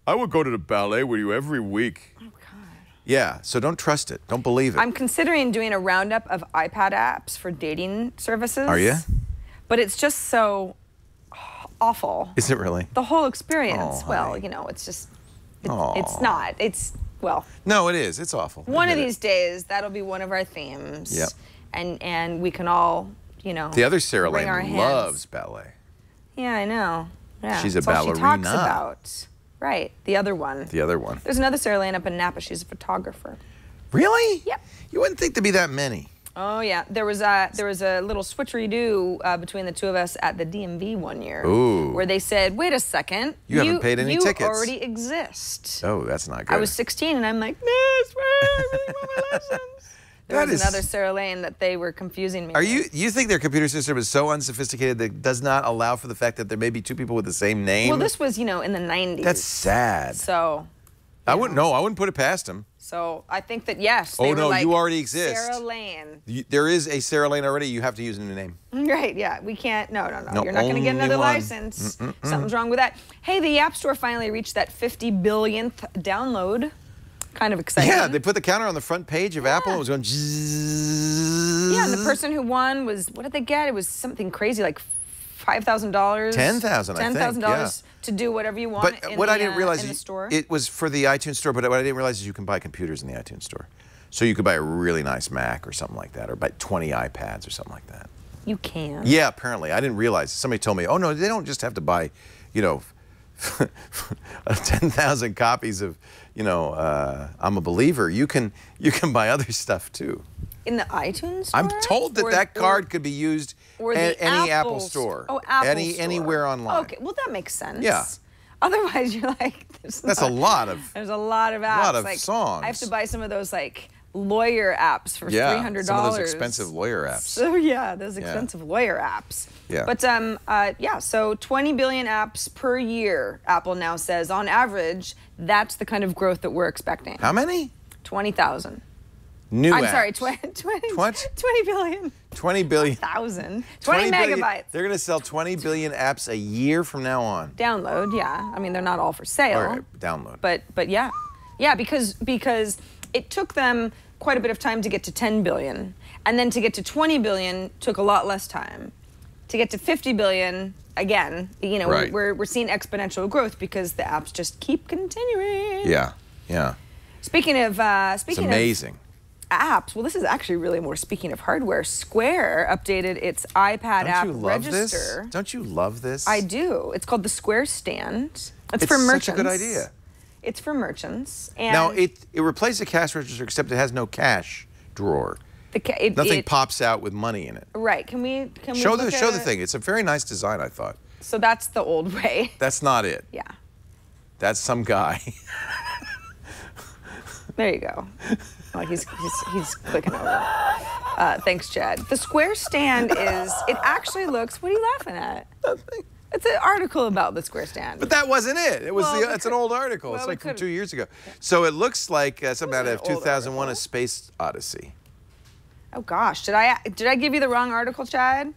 I would go to the ballet with you every week. Oh, God. Yeah, so don't trust it. Don't believe it. I'm considering doing a roundup of iPad apps for dating services. Are you? But it's just so awful. Is it really? The whole experience. Oh, well, honey. it's not. No, it is. It's awful. One of these days, that'll be one of our themes. Yep. And we can all, The other Sarah wring our Lane hands. loves ballet. Yeah, I know. Yeah, She's a that's all ballerina. she talks about. Right, the other one. The other one. There's another Sarah Lane up in Napa. She's a photographer. Really? Yep. You wouldn't think there'd be that many. Oh yeah, there was a little switcheroo between the two of us at the DMV one year, Ooh. where they said, "Wait a second, You haven't paid any tickets. You already exist." Oh, that's not good. I was 16 and I'm like, "No, I swear, I really want my license." There was another Sarah Lane that they were confusing me. You think their computer system is so unsophisticated that it does not allow for the fact that there may be two people with the same name? Well, this was in the 90s. That's sad. So. I wouldn't put it past them. So I think that yes. Oh they were no, like, you already exist. Sarah Lane. There is a Sarah Lane already. You have to use a new name. Right, yeah. We can't, no. No, You're not going to get only another one. license. Something's wrong with that. Hey, the App Store finally reached that 50 billionth download. Kind of exciting. Yeah, they put the counter on the front page of Apple and it was going zzzz. Yeah, and the person who won was, what did they get? It was something crazy, like $5,000. $10,000, I think, $10,000 to do whatever you want. But what I didn't realize in the store. it was for the iTunes store. But what I didn't realize is you can buy computers in the iTunes store. So you could buy a really nice Mac or something like that, or buy 20 iPads or something like that. You can. Yeah, apparently. I didn't realize. Somebody told me, oh, no, they don't just have to buy, you know, 10,000 copies of, you know, I'm a Believer. You can buy other stuff, too. In the iTunes store? I'm told that that card could be used at any Apple store. Oh, Apple store. Anywhere online. Okay, well, that makes sense. Yeah. Otherwise, you're like, that's a lot of. There's a lot of apps. A lot of like, songs. I have to buy some of those like lawyer apps for $300. Some of those expensive lawyer apps. So yeah, those expensive lawyer apps. Yeah. But yeah, so 20 billion apps per year. Apple now says on average, that's the kind of growth that we're expecting. How many? 20,000. New I'm apps. sorry, 20 billion. 20 billion. 1,000. 20 megabytes. They're going to sell 20 billion apps a year from now on. Download, yeah. I mean, they're not all for sale. All right, download. But yeah. Yeah, because it took them quite a bit of time to get to 10 billion. And then to get to 20 billion took a lot less time. To get to 50 billion, again, you know, right. we're seeing exponential growth because the apps just keep continuing. Yeah, yeah. Speaking of it's amazing. Apps. Well, this is actually really more speaking of hardware. Square updated its iPad app register. This? Don't you love this? I do. It's called the Square Stand. It's for merchants. Such a good idea. It's for merchants. And now it replaced the cash register, except it has no cash drawer. Nothing pops out with money in it. Right. Can we show the thing? It's a very nice design, I thought. So that's the old way. That's not it. Yeah. That's some guy. There you go. Oh, he's clicking over. Thanks, Chad. The Square Stand it actually looks, what are you laughing at? Nothing. It's an article about the Square Stand. But that wasn't it. It was it's an old article. Well, it's like from 2 years ago. Yeah. So it looks like something out of 2001: A Space Odyssey. Oh gosh, did I give you the wrong article, Chad?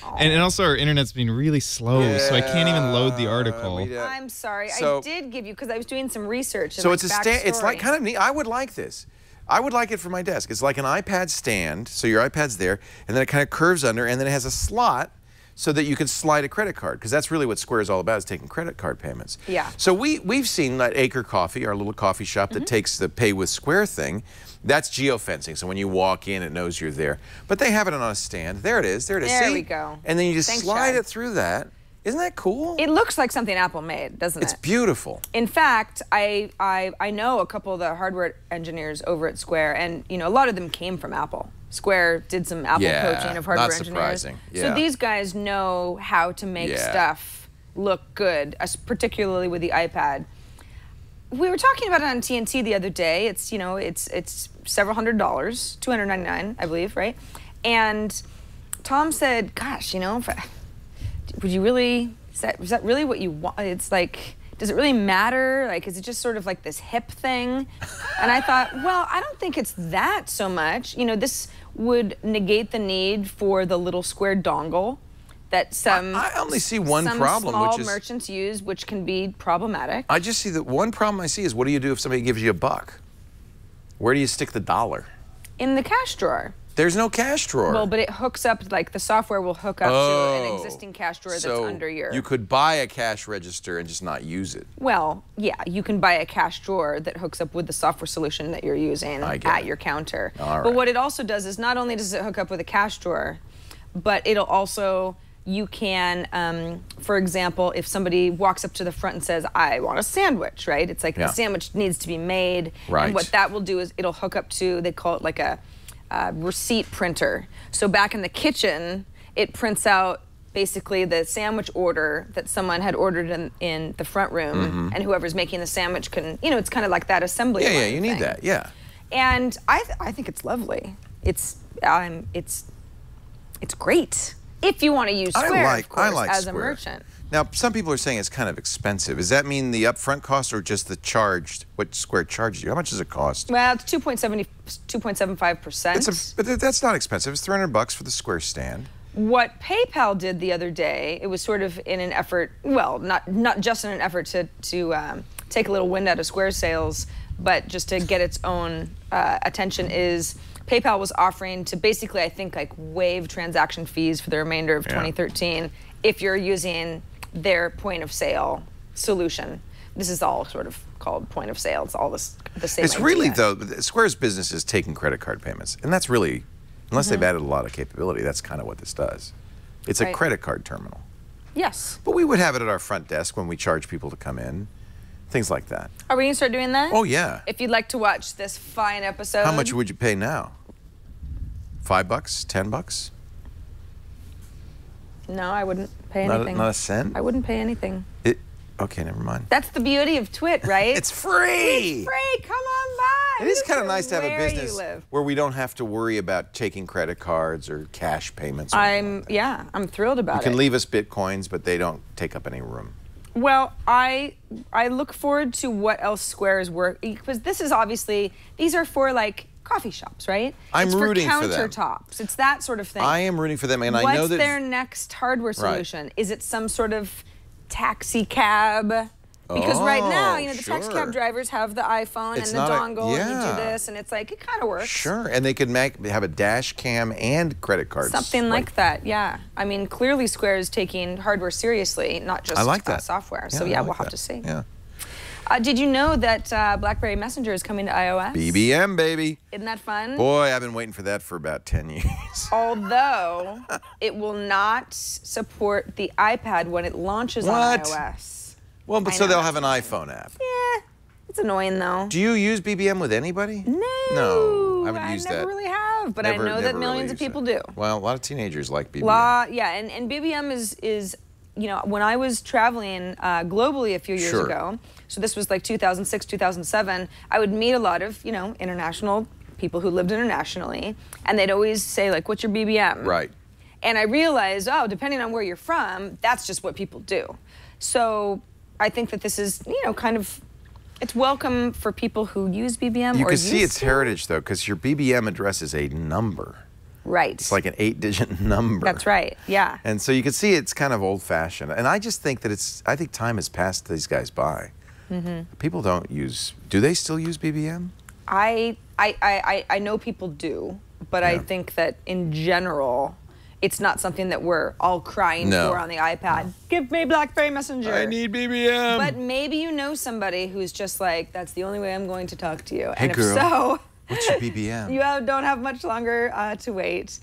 Oh. And also our internet's been really slow, so I can't even load the article. I'm sorry. I did give you because I was doing some research. So it's a stand. It's like kind of neat. I would like this. I would like it for my desk. It's like an iPad stand, so your iPad's there, and then it kind of curves under, and then it has a slot so that you can slide a credit card, because that's really what Square is all about, is taking credit card payments. Yeah. So we've seen that Acre Coffee, our little coffee shop that takes the pay with Square thing. That's geofencing, so when you walk in, it knows you're there. But they have it on a stand. There it is. There it is. There See? we go. And then you just slide it through that. Isn't that cool? It looks like something Apple made, doesn't it? It's beautiful. In fact, I know a couple of the hardware engineers over at Square, and you know a lot of them came from Apple. Square did some Apple coaching of hardware engineers. Surprising. Yeah. So these guys know how to make stuff look good, particularly with the iPad. We were talking about it on TNT the other day. It's it's several $100s, $299, I believe, right? And Tom said, "Gosh, you know, would you really? Is that really what you want? It's like, does it really matter? Like, is it just sort of like this hip thing?" And I thought, well, I don't think it's that so much. You know, this would negate the need for the little square dongle that I only see one problem, small which is merchants use, which can be problematic. I just see that one problem I see is, what do you do if somebody gives you $1? Where do you stick the dollar? In the cash drawer. There's no cash drawer. Well, but it hooks up, like the software will hook up to an existing cash drawer that's under your... You could buy a cash register and just not use it. Well, yeah, you can buy a cash drawer that hooks up with the software solution that you're using at your counter. All right. But what it also does is not only does it hook up with a cash drawer, but it'll also... You can, for example, if somebody walks up to the front and says, "I want a sandwich," right? It's like the sandwich needs to be made. Right. And what that will do is it'll hook up to, they call it like a receipt printer. So back in the kitchen, it prints out basically the sandwich order that someone had ordered in the front room, and whoever's making the sandwich can, you know, it's kind of like that assembly line you need thing. that, yeah. And I think it's lovely. It's great. If you want to use Square, of course, as a merchant. Now, some people are saying it's kind of expensive. Does that mean the upfront cost or just the charged, what Square charges you? How much does it cost? Well, it's 2.75%. But that's not expensive. It's $300 for the Square Stand. What PayPal did the other day, it was sort of in an effort, well, not just in an effort to take a little wind out of Square sales, but just to get its own attention, is PayPal was offering to basically, I think, like waive transaction fees for the remainder of 2013 if you're using their point of sale solution. This is all sort of called point of sale. It's all the same It's idea. really, though, Square's business is taking credit card payments. And that's really, unless they've added a lot of capability, that's kind of what this does. It's a credit card terminal. Yes. But we would have it at our front desk when we charge people to come in. Things like that. Are we going to start doing that? Oh, yeah. If you'd like to watch this fine episode. How much would you pay now? $5? $10? No, I wouldn't pay anything. Not a cent? I wouldn't pay anything. Okay, never mind. That's the beauty of Twit, right? It's free! It's free! Come on by! It is kind of nice to have a Where you business live. where we don't have to worry about taking credit cards or cash payments. Or I'm thrilled about You it. can leave us Bitcoins, but they don't take up any room. Well, I look forward to what else Square is working, because this is obviously, these are for like coffee shops, right? I'm rooting for them. Countertops. It's that sort of thing. I am rooting for them, and I know What's that their next hardware solution? Is it some sort of taxi cab? Because right now, you know, the taxi cab drivers have the iPhone and the dongle, and you do this, and it's like, it kind of works. Sure, and they could have a dash cam and credit cards. Something like that, yeah. I mean, clearly Square is taking hardware seriously, not just software. So yeah, we'll have to see. Yeah. Did you know that Blackberry Messenger is coming to iOS? BBM, baby. Isn't that fun? Boy, I've been waiting for that for about 10 years. Although, it will not support the iPad when it launches on iOS. Well, but so they'll have an iPhone app. Yeah, it's annoying though. Do you use BBM with anybody? No. I haven't used that. I never really have, but I know that millions of people do. Well, a lot of teenagers like BBM. Yeah, and BBM is, you know, when I was traveling globally a few years ago, so this was like 2006, 2007, I would meet a lot of, you know, international people who lived internationally, and they'd always say, like, what's your BBM? Right. And I realized, oh, depending on where you're from, that's just what people do. So I think that this is, you know, kind of, it's welcome for people who use BBM. You can see its heritage, though, because your BBM address is a number. Right. It's like an 8-digit number. That's right, yeah. And so you can see it's kind of old-fashioned. And I just think that I think time has passed these guys by. People don't use, do they still use BBM? I know people do, but I think that in general, it's not something that we're all crying for on the iPad. Give me Blackberry Messenger. I need BBM. But maybe you know somebody who's just like, that's the only way I'm going to talk to you. Hey, and if girl, so, what's your BBM? you don't have much longer to wait.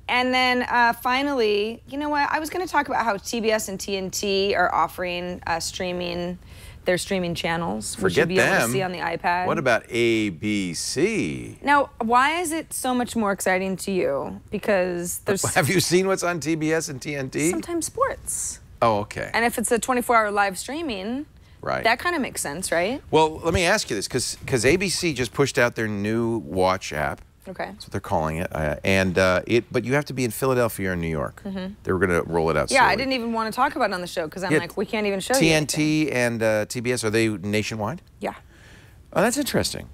And then finally, you know what? I was going to talk about how TBS and TNT are offering their streaming channels, which you'll be able to see on the iPad. What about ABC? Now, why is it so much more exciting to you? Because there's Have you seen what's on TBS and TNT? sometimes sports. Oh, okay. And if it's a 24-hour live streaming, that kind of makes sense, right? Well, let me ask you this, because ABC just pushed out their new Watch app. Okay. That's what they're calling it. But you have to be in Philadelphia or New York. They were going to roll it out Yeah, slowly. I didn't even want to talk about it on the show because I'm like, we can't even show you TNT and TBS, are they nationwide? Yeah. Oh, that's interesting.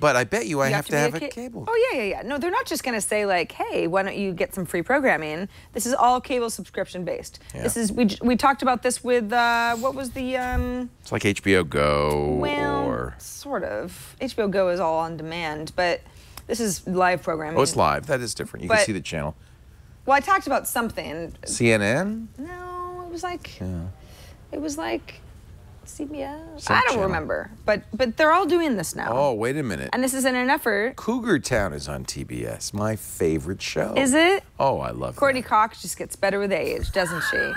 But I bet you I have to have a cable. Oh, yeah. No, they're not just going to say like, hey, why don't you get some free programming? This is all cable subscription based. Yeah. This is, we talked about this with, what was the... It's like HBO Go well, sort of. HBO Go is all on demand, but this is live programming. Oh, it's live. That is different. You can see the channel. Well, I talked about something. CNN? No, it was like... It was like... CBS? Some I don't channel. remember. But they're all doing this now. Oh, wait a minute. And this is in an effort. Cougar Town is on TBS. My favorite show. Is it? Oh, I love Courtney that. Cox just gets better with age, doesn't she?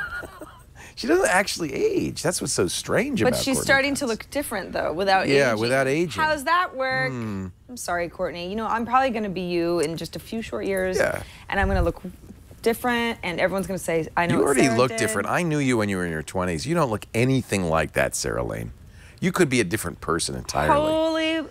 She doesn't actually age. That's what's so strange about But she's Courtney starting Cox. to look different, though, without aging. Yeah, without aging. How's that work? I'm sorry, Courtney. You know, I'm probably going to be you in just a few short years. Yeah. And I'm going to look different, and everyone's going to say, I know You what already Sarah look did. different. I knew you when you were in your 20s. You don't look anything like that, Sarah Lane. You could be a different person entirely. Holy...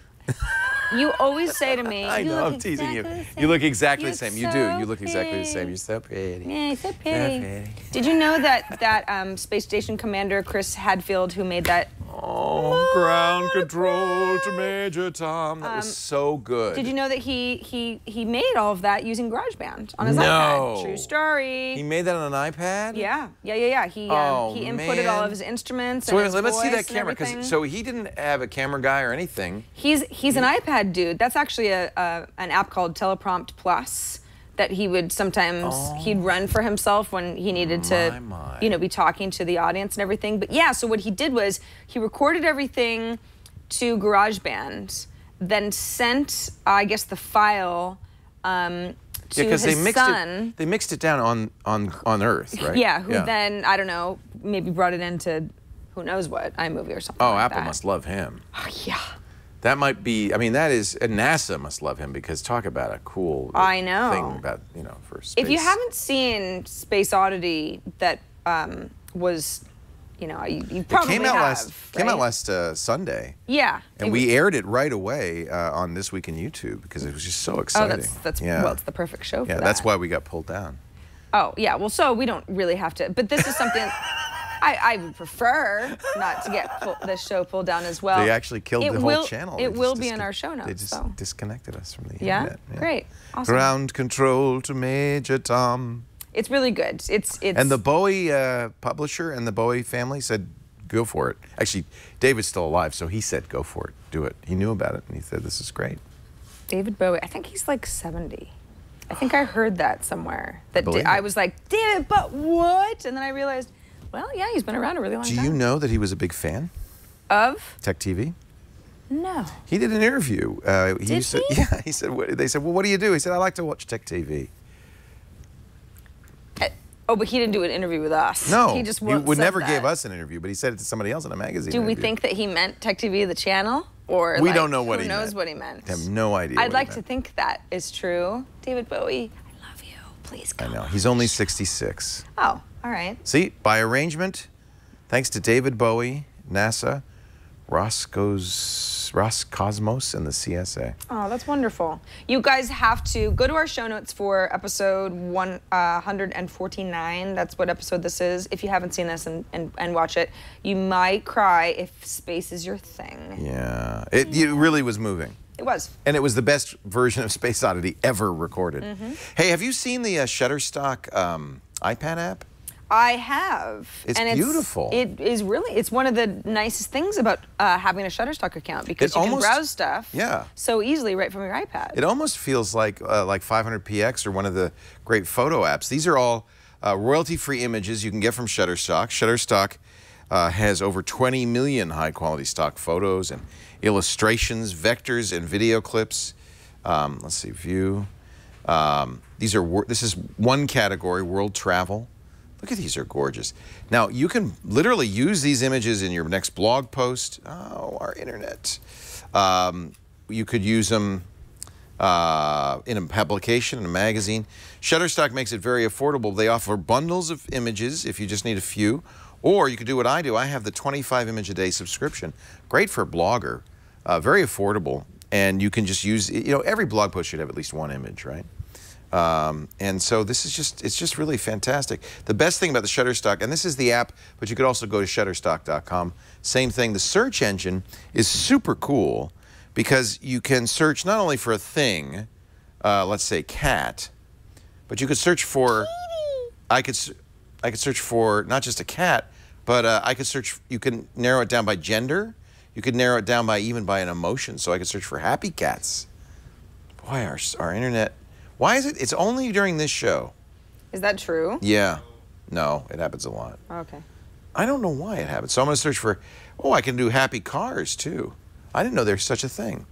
You always say to me, I know, I'm teasing you. You look exactly the same. You do. You look exactly the same. You're so pretty. Yeah, you're so So pretty. pretty. Did you know that Space Station Commander Chris Hadfield, who made that Oh, ground control to Major Tom. That was so good. Did you know that he made all of that using GarageBand on his iPad? True story. He made that on an iPad? Yeah. He inputted all of his instruments. So and his let's see voice that camera, and everything. so he didn't have a camera guy or anything. He's an iPad dude. That's actually an app called Teleprompt Plus that he would sometimes he'd run for himself when he needed to be talking to the audience and everything. But yeah, so what he did was he recorded everything to GarageBand, then sent I guess the file to his son. They mixed it down on Earth, right? Yeah, who then I don't know, maybe brought it into who knows what, iMovie or something. Oh, like Apple that. must love him. Oh yeah. That might be, I mean, that is, and NASA must love him because talk about a cool thing about, for space. If you haven't seen Space Oddity, that was, you probably came out last Sunday. Yeah. And we aired it right away on This Week in YouTube because it was just so exciting. Well, it's the perfect show for that. Yeah, that's why we got pulled down. Oh, yeah, well, so we don't really have to, but this is something... I would prefer not to get the show pulled down as well. They actually killed the whole channel. It will be in our show notes. They just disconnected us from the internet. Yeah, great, awesome. Ground control to Major Tom. It's really good. It's and the Bowie publisher and the Bowie family said, "Go for it." Actually, David's still alive, so he said, "Go for it, do it." He knew about it, and he said, "This is great." David Bowie, I think he's like 70. I think I heard that somewhere. That I was like, David, but what? And then I realized. Well, yeah, he's been around a really long time. Do you know that he was a big fan of Tech TV? No. He did an interview. Did he? Yeah, he said. They said, "Well, what do you do?" He said, "I like to watch Tech TV." But he didn't do an interview with us. No, he just never gave us an interview, but he said it to somebody else in a magazine. Do we think that he meant Tech TV, the channel, or we don't know what he meant? Who knows what he meant? I have no idea. I'd like to think that is true. David Bowie, I love you. Please come. I know he's only 66. Oh, all right. See, by arrangement. Thanks to David Bowie, NASA, Roscosmos, and the CSA. Oh, that's wonderful. You guys have to go to our show notes for episode 149. That's what episode this is. If you haven't seen this and watch it, you might cry if space is your thing. Yeah, it really was moving. It was. And it was the best version of Space Oddity ever recorded. Hey, have you seen the Shutterstock iPad app? I have. It's beautiful. It's one of the nicest things about having a Shutterstock account because you can browse stuff so easily right from your iPad. It almost feels like 500px or one of the great photo apps. These are all royalty-free images you can get from Shutterstock. Shutterstock has over 20 million high-quality stock photos and illustrations, vectors, and video clips. Let's see, view. This is one category, world travel. Look at these, are gorgeous. Now, you can literally use these images in your next blog post. Oh, our internet. You could use them in a publication, in a magazine. Shutterstock makes it very affordable. They offer bundles of images if you just need a few. Or you could do what I do. I have the 25 image a day subscription. Great for a blogger. Very affordable. And you can just use, every blog post should have at least one image, right? And so this is it's just really fantastic. The best thing about the Shutterstock, and this is the app, but you could also go to shutterstock.com. Same thing, the search engine is super cool because you can search not only for a thing, let's say cat, but you could search for, I could search for not just a cat, but I could search, you can narrow it down by gender, you could narrow it down by even by an emotion, so I could search for happy cats. Boy, our internet. Why is it? It's only during this show. Is that true? Yeah. No, it happens a lot. Okay. I don't know why it happens. So I'm going to search for, I can do happy cars, too. I didn't know there's such a thing.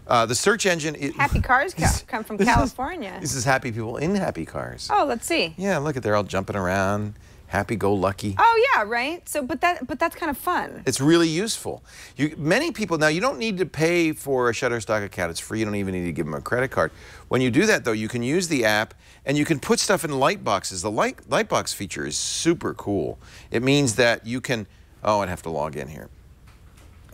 The search engine... Happy cars come from California. This is happy people in happy cars. Oh, let's see. Yeah, look at, they're all jumping around. Happy-go-lucky. Oh yeah, right. So, but that's kind of fun. It's really useful. Many people now. You don't need to pay for a Shutterstock account. It's free. You don't even need to give them a credit card. When you do that, though, you can use the app and you can put stuff in light boxes. The light box feature is super cool. It means that you can. Oh, I'd have to log in here.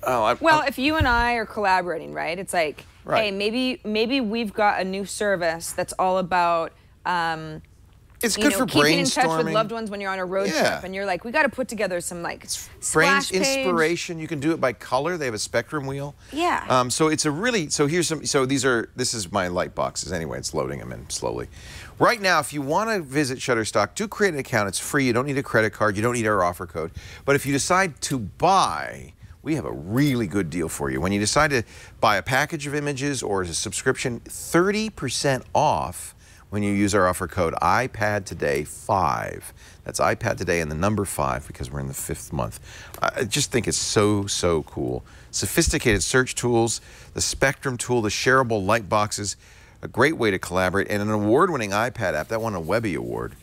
Oh, well, if you and I are collaborating, right? It's like, hey, maybe we've got a new service that's all about. It's good for keeping in touch with brainstorming. loved ones when you're on a road trip and you're like, we got to put together some like Brains splash page. inspiration. You can do it by color. They have a spectrum wheel. Yeah. So it's a really, so here's some, so this is my light boxes anyway. It's loading them in slowly. Right now, if you want to visit Shutterstock, do create an account. It's free. You don't need a credit card. You don't need our offer code. But if you decide to buy, we have a really good deal for you. When you decide to buy a package of images or as a subscription, 30% off when you use our offer code iPad Today 5. That's iPad Today and the number 5 because we're in the 5th month. I just think it's so, so cool. Sophisticated search tools, the Spectrum tool, the shareable light boxes, a great way to collaborate, and an award-winning iPad app that won a Webby Award.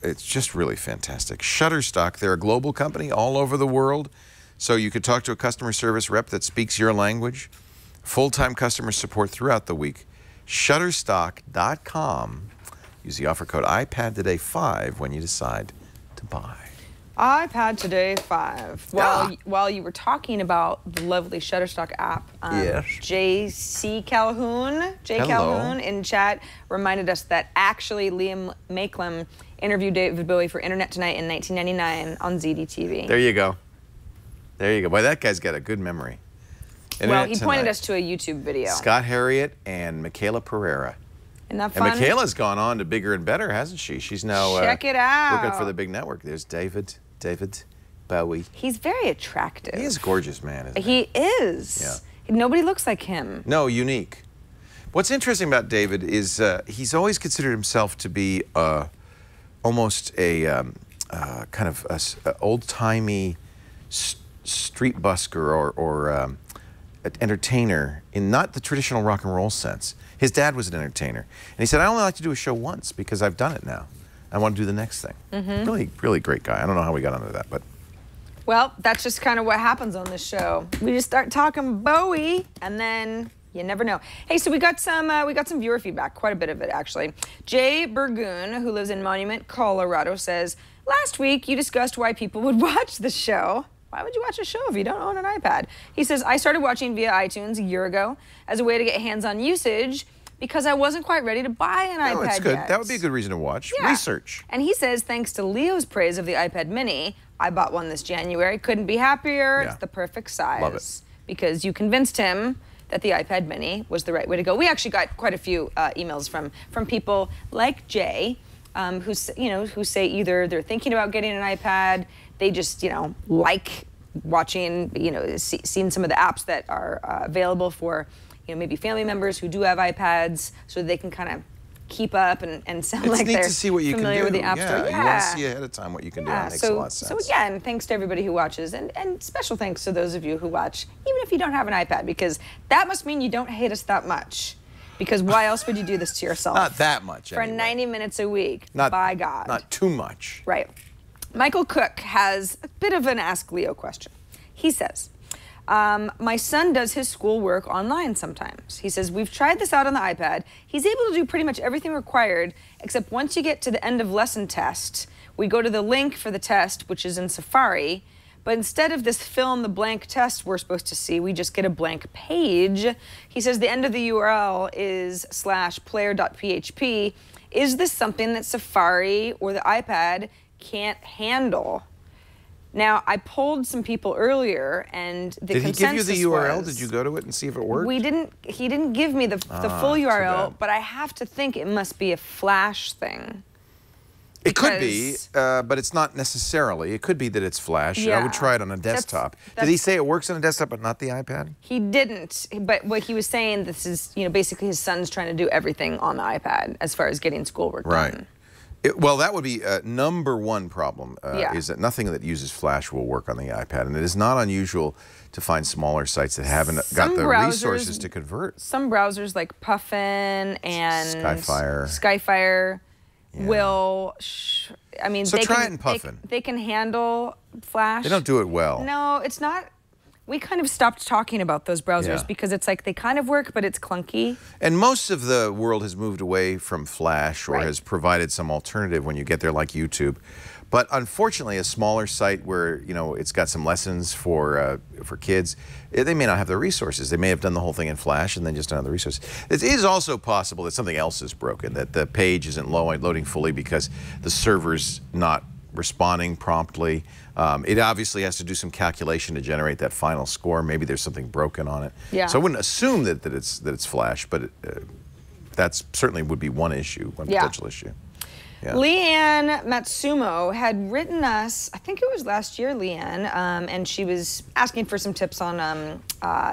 It's just really fantastic. Shutterstock, they're a global company all over the world, so you could talk to a customer service rep that speaks your language, full-time customer support throughout the week. Shutterstock.com. Use the offer code iPad Today 5 when you decide to buy. iPad Today 5. While you were talking about the lovely Shutterstock app, Yes. J.C. Calhoun, Calhoun in chat reminded us that actually Liam Makelem interviewed David Bowie for Internet Tonight in 1999 on ZDTV. There you go. There you go. Boy, that guy's got a good memory. Well, he pointed us to a YouTube video. Scott Harriet and Michaela Pereira. Isn't that fun? And Michaela's gone on to bigger and better, hasn't she? She's now Check it out. working for the big network. There's David Bowie. He's very attractive. He is a gorgeous man, isn't he? He is. Yeah. Nobody looks like him. No, unique. What's interesting about David is he's always considered himself to be almost a kind of a old-timey street busker or entertainer in not the traditional rock and roll sense. His dad was an entertainer. And he said, I only like to do a show once because I've done it now. I want to do the next thing. Really, really great guy. I don't know how we got onto that, but. Well, that's just kind of what happens on this show. We just start talking Bowie, and then you never know. Hey, so we got some viewer feedback, quite a bit of it actually. Jay Burgoon, who lives in Monument, Colorado, says, last week you discussed why people would watch the show. Why would you watch a show if you don't own an iPad? He says, I started watching via iTunes a year ago as a way to get hands-on usage because I wasn't quite ready to buy an iPad that's good. yet. That would be a good reason to watch. Yeah. Research. And he says, thanks to Leo's praise of the iPad mini, I bought one this January. Couldn't be happier. Yeah. It's the perfect size. Love it. Because you convinced him that the iPad mini was the right way to go. We actually got quite a few emails from people like Jay, who say either they're thinking about getting an iPad, they just like watching, seeing some of the apps that are available for, maybe family members who do have iPads, so they can kind of keep up and sound like they're to see what you familiar can do. with the App Store. You want to see ahead of time what you can do. That makes a lot of sense. So again, thanks to everybody who watches, and special thanks to those of you who watch, even if you don't have an iPad, because that must mean you don't hate us that much. Because why else would you do this to yourself? Not that much, For anyway. 90 minutes a week, by God. Not too much. Right. Michael Cook has a bit of an Ask Leo question. He says, my son does his schoolwork online sometimes. He says, we've tried this out on the iPad. He's able to do pretty much everything required, except once you get to the end of lesson test, we go to the link for the test, which is in Safari, but instead of this fill in the blank test we're supposed to see, we just get a blank page. He says the end of the URL is /player.php. Is this something that Safari or the iPad can't handle? Now, I polled some people earlier, and the consensus Did he give you the URL? was, Did you go to it and see if it worked? He didn't give me the full too URL, bad. but I have to think it must be a Flash thing. It could be, but it's not necessarily. It could be that it's Flash. I Yeah. would try it on a desktop. Did he say it works on a desktop but not the iPad? He didn't, but what he was saying, this is, basically his son's trying to do everything on the iPad as far as getting schoolwork done. Well, that would be number one problem, Yeah. is that nothing that uses Flash will work on the iPad. And it is not unusual to find smaller sites that haven't got the resources to convert. Some browsers like Puffin and Skyfire will, So try it in Puffin. They can handle Flash. They don't do it well. No, it's not. we kind of stopped talking about those browsers Yeah. because it's like they kind of work, but it's clunky. And most of the world has moved away from Flash or Right. has provided some alternative when you get there, like YouTube. But unfortunately, a smaller site where it's got some lessons for kids, they may not have the resources. They may have done the whole thing in Flash and then just don't have the resources. It is also possible that something else is broken, that the page isn't loading fully because the server's not responding promptly. It obviously has to do some calculation to generate that final score. Maybe there's something broken on it. Yeah. So I wouldn't assume that it's Flash, but that certainly would be one issue, one Yeah. potential issue. Yeah. Leanne Matsumo had written us, I think it was last year, Leanne, and she was asking for some tips on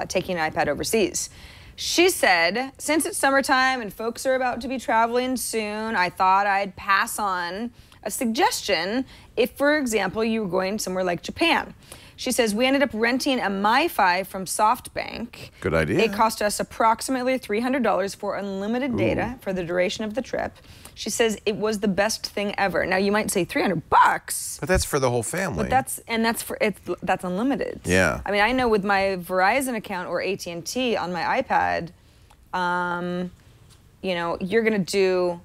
taking an iPad overseas. She said, since it's summertime and folks are about to be traveling soon, I thought I'd pass on a suggestion if, for example, you were going somewhere like Japan. She says, we ended up renting a MiFi from SoftBank. Good idea. It cost us approximately $300 for unlimited data for the duration of the trip. She says it was the best thing ever. Now you might say $300, But that's for the whole family. but that's unlimited. Yeah. I mean, I know with my Verizon account or AT&T on my iPad, you're gonna do.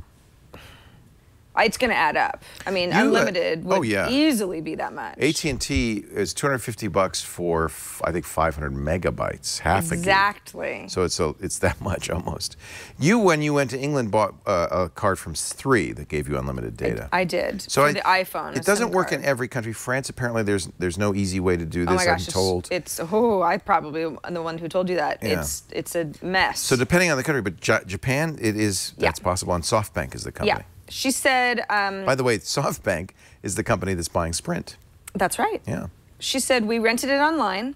It's going to add up. I mean, unlimited would easily be that much. AT&T is $250 for I think 500 megabytes, half a gig. Exactly. So it's that much almost. You, when you went to England, bought a card from 3 that gave you unlimited data. I did. So for the iPhone. It doesn't work in every country. France, apparently, there's no easy way to do this. Oh my gosh, I'm told. I probably am the one who told you that. Yeah. It's a mess. So depending on the country, but Japan, that's possible. And SoftBank is the company. Yeah. She said. By the way, SoftBank is the company that's buying Sprint. That's right. Yeah. She said we rented it online.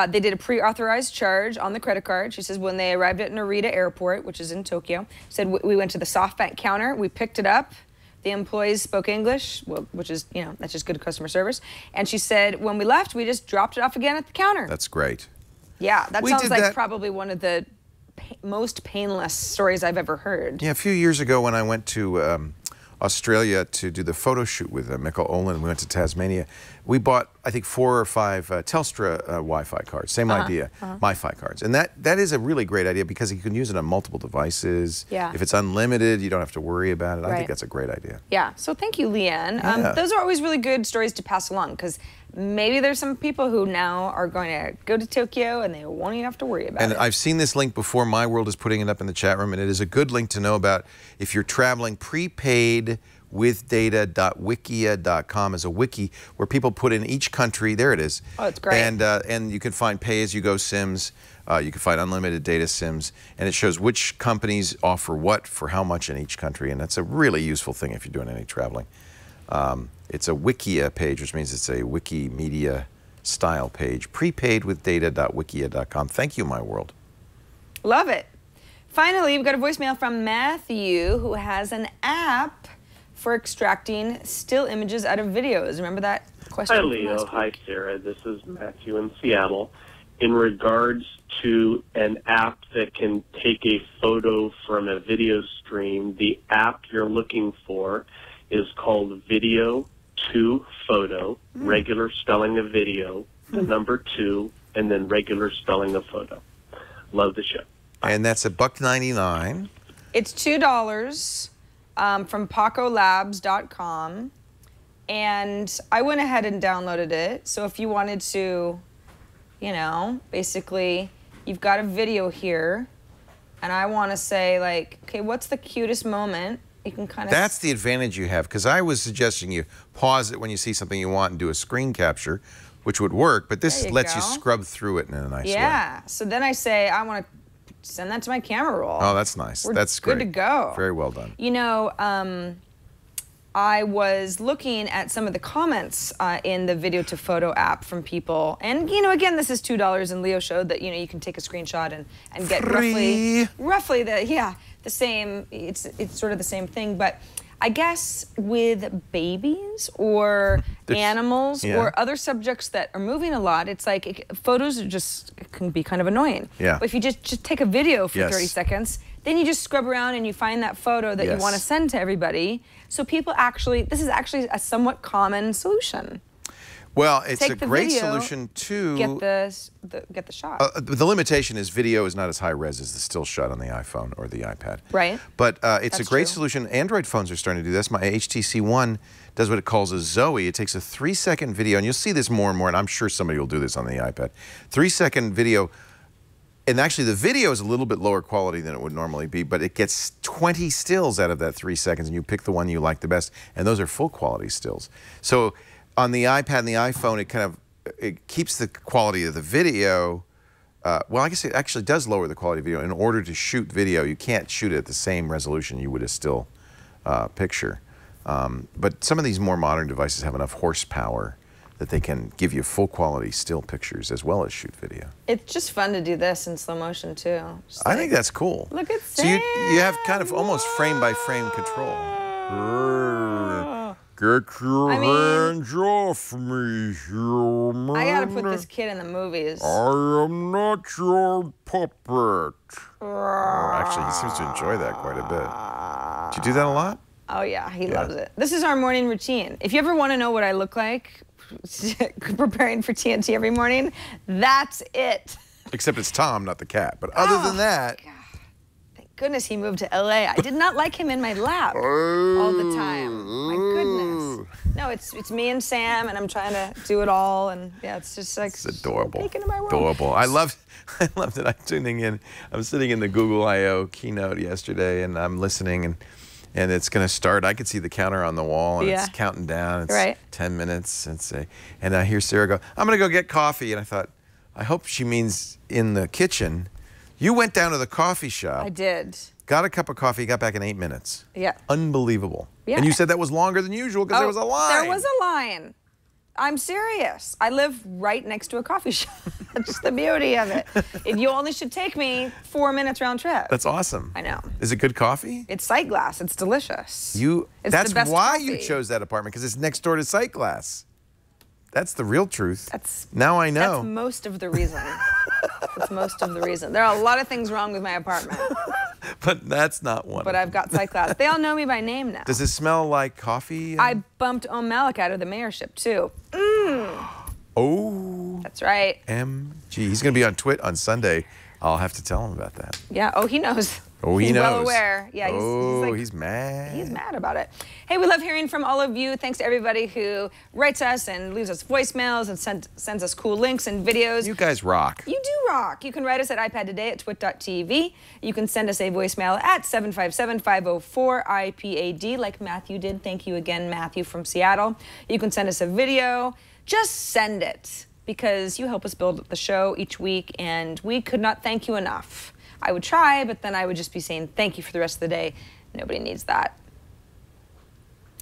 They did a pre-authorized charge on the credit card. She says when they arrived at Narita Airport, which is in Tokyo, said we went to the SoftBank counter. We picked it up. The employees spoke English, which is, that's just good customer service. And she said when we left, we just dropped it off again at the counter. That's great. Yeah, that sounds like that. probably one of the most painless stories I've ever heard. Yeah, a few years ago when I went to Australia to do the photo shoot with Mikkel Olin, we went to Tasmania. We bought, I think, 4 or 5 Telstra Wi-Fi cards. Same idea, MiFi cards. And that is a really great idea because you can use it on multiple devices. Yeah. If it's unlimited, you don't have to worry about it. I Right. think that's a great idea. Yeah, so thank you, Leanne. Yeah. Those are always really good stories to pass along because maybe there's some people who now are going to go to Tokyo and they won't even have to worry about And it. I've seen this link before. My World is putting it up in the chat room, and it is a good link to know about if you're traveling. Prepaid with data.wikia.com is a wiki where people put in each country. There it is. Oh, it's great. And you can find pay-as-you-go SIMs. You can find unlimited data SIMs, and it shows which companies offer what for how much in each country, and that's a really useful thing if you're doing any traveling. It's a Wikia page, which means it's a Wikimedia style page. Prepaid with data.wikia.com. Thank you, My World. Love it. Finally, we've got a voicemail from Matthew who has an app for extracting still images out of videos. Remember that question? Hi, from Leo. last Hi, week? Sarah. This is Matthew in Seattle. In regards to an app that can take a photo from a video stream, the app you're looking for is called Video to Photo, regular spelling of video, the number 2, and then regular spelling of photo. Love the show. And that's $1.99. It's $2 from PacoLabs.com. And I went ahead and downloaded it. So if you wanted to, basically, you've got a video here. And I want to say, like, okay, what's the cutest moment? You can kind of... That's the advantage you have, because I was suggesting you pause it when you see something you want and do a screen capture, which would work, but this There you lets you go. scrub through it in a nice way. Yeah. So then I say, I want to send that to my camera roll. Oh, that's nice. We're That's good great. to go. Very well done. I was looking at some of the comments in the Video to Photo app from people. And, again, this is $2, and Leo showed that, you can take a screenshot and get Free. roughly the same, it's sort of the same thing. But I guess with babies or animals or other subjects that are moving a lot, it's like photos can be kind of annoying. Yeah. But if you just take a video for Yes. 30 seconds, then you just scrub around and you find that photo that you want to send to everybody. So people this is actually a somewhat common solution. Well, it's Take a the great video, solution to get the shot. the limitation is video is not as high res as the still shot on the iPhone or the iPad. Right. But it's a That's great true. solution. Android phones are starting to do this. My HTC One does what it calls a Zoe. It takes a 3-second video, and you'll see this more and more, and I'm sure somebody will do this on the iPad. 3-second video, and actually the video is a little bit lower quality than it would normally be, but it gets 20 stills out of that 3 seconds, and you pick the one you like the best, and those are full quality stills. So on the iPad and the iPhone, it keeps the quality of the video. Well, I guess it actually does lower the quality of video. In order to shoot video, you can't shoot it at the same resolution you would a still picture. But some of these more modern devices have enough horsepower that they can give you full quality still pictures as well as shoot video. It's just fun to do this in slow motion too. Just I think that's cool. Look at So you have kind of almost frame by frame control. Get your hands off me, human. I gotta put this kid in the movies. I am not your puppet. Actually, he seems to enjoy that quite a bit. Do you do that a lot? Oh yeah, he loves it. This is our morning routine. If you ever want to know what I look like preparing for TNT every morning, that's it. Except it's Tom, not the cat. But other than that... Thank goodness he moved to LA. I did not like him in my lap all the time. My goodness. No, it's me and Sam, and I'm trying to do it all, and yeah, it's just like It's adorable. So into my world. Adorable. I love that I'm tuning in. I'm sitting in the Google I/O keynote yesterday, and I'm listening, and it's going to start. I could see the counter on the wall, and it's counting down. It's 10 minutes. And I hear Sarah go, "I'm going to go get coffee." And I thought, I hope she means in the kitchen. You went down to the coffee shop. I did. Got a cup of coffee, got back in 8 minutes. Yeah. Unbelievable. Yeah. And you said that was longer than usual because there was a line. There was a line. I'm serious. I live right next to a coffee shop. That's just the beauty of it. You only should take me 4 minutes round trip. That's awesome. I know. Is it good coffee? It's Sightglass. It's delicious. That's the best why coffee. you chose that apartment, because it's next door to Sightglass. That's the real truth. That's now I know. That's most of the reason. That's most of the reason. There are a lot of things wrong with my apartment. But that's not one. But I've got Sightglass. They all know me by name now. Does it smell like coffee? I bumped Malik out of the mayorship too. Oh. That's right. MG. He's going to be on Twit on Sunday. I'll have to tell him about that. Yeah. Oh, he knows. Oh, he he's knows. well aware. Yeah. He's mad. He's mad about it. Hey, we love hearing from all of you. Thanks to everybody who writes us and leaves us voicemails and sends us cool links and videos. You guys rock. You do rock. You can write us at iPadtoday@twit.tv. You can send us a voicemail at 757-504-IPAD like Matthew did. Thank you again, Matthew from Seattle. You can send us a video. Just send it, because you help us build the show each week, and we could not thank you enough. I would try, but then I would just be saying thank you for the rest of the day. Nobody needs that.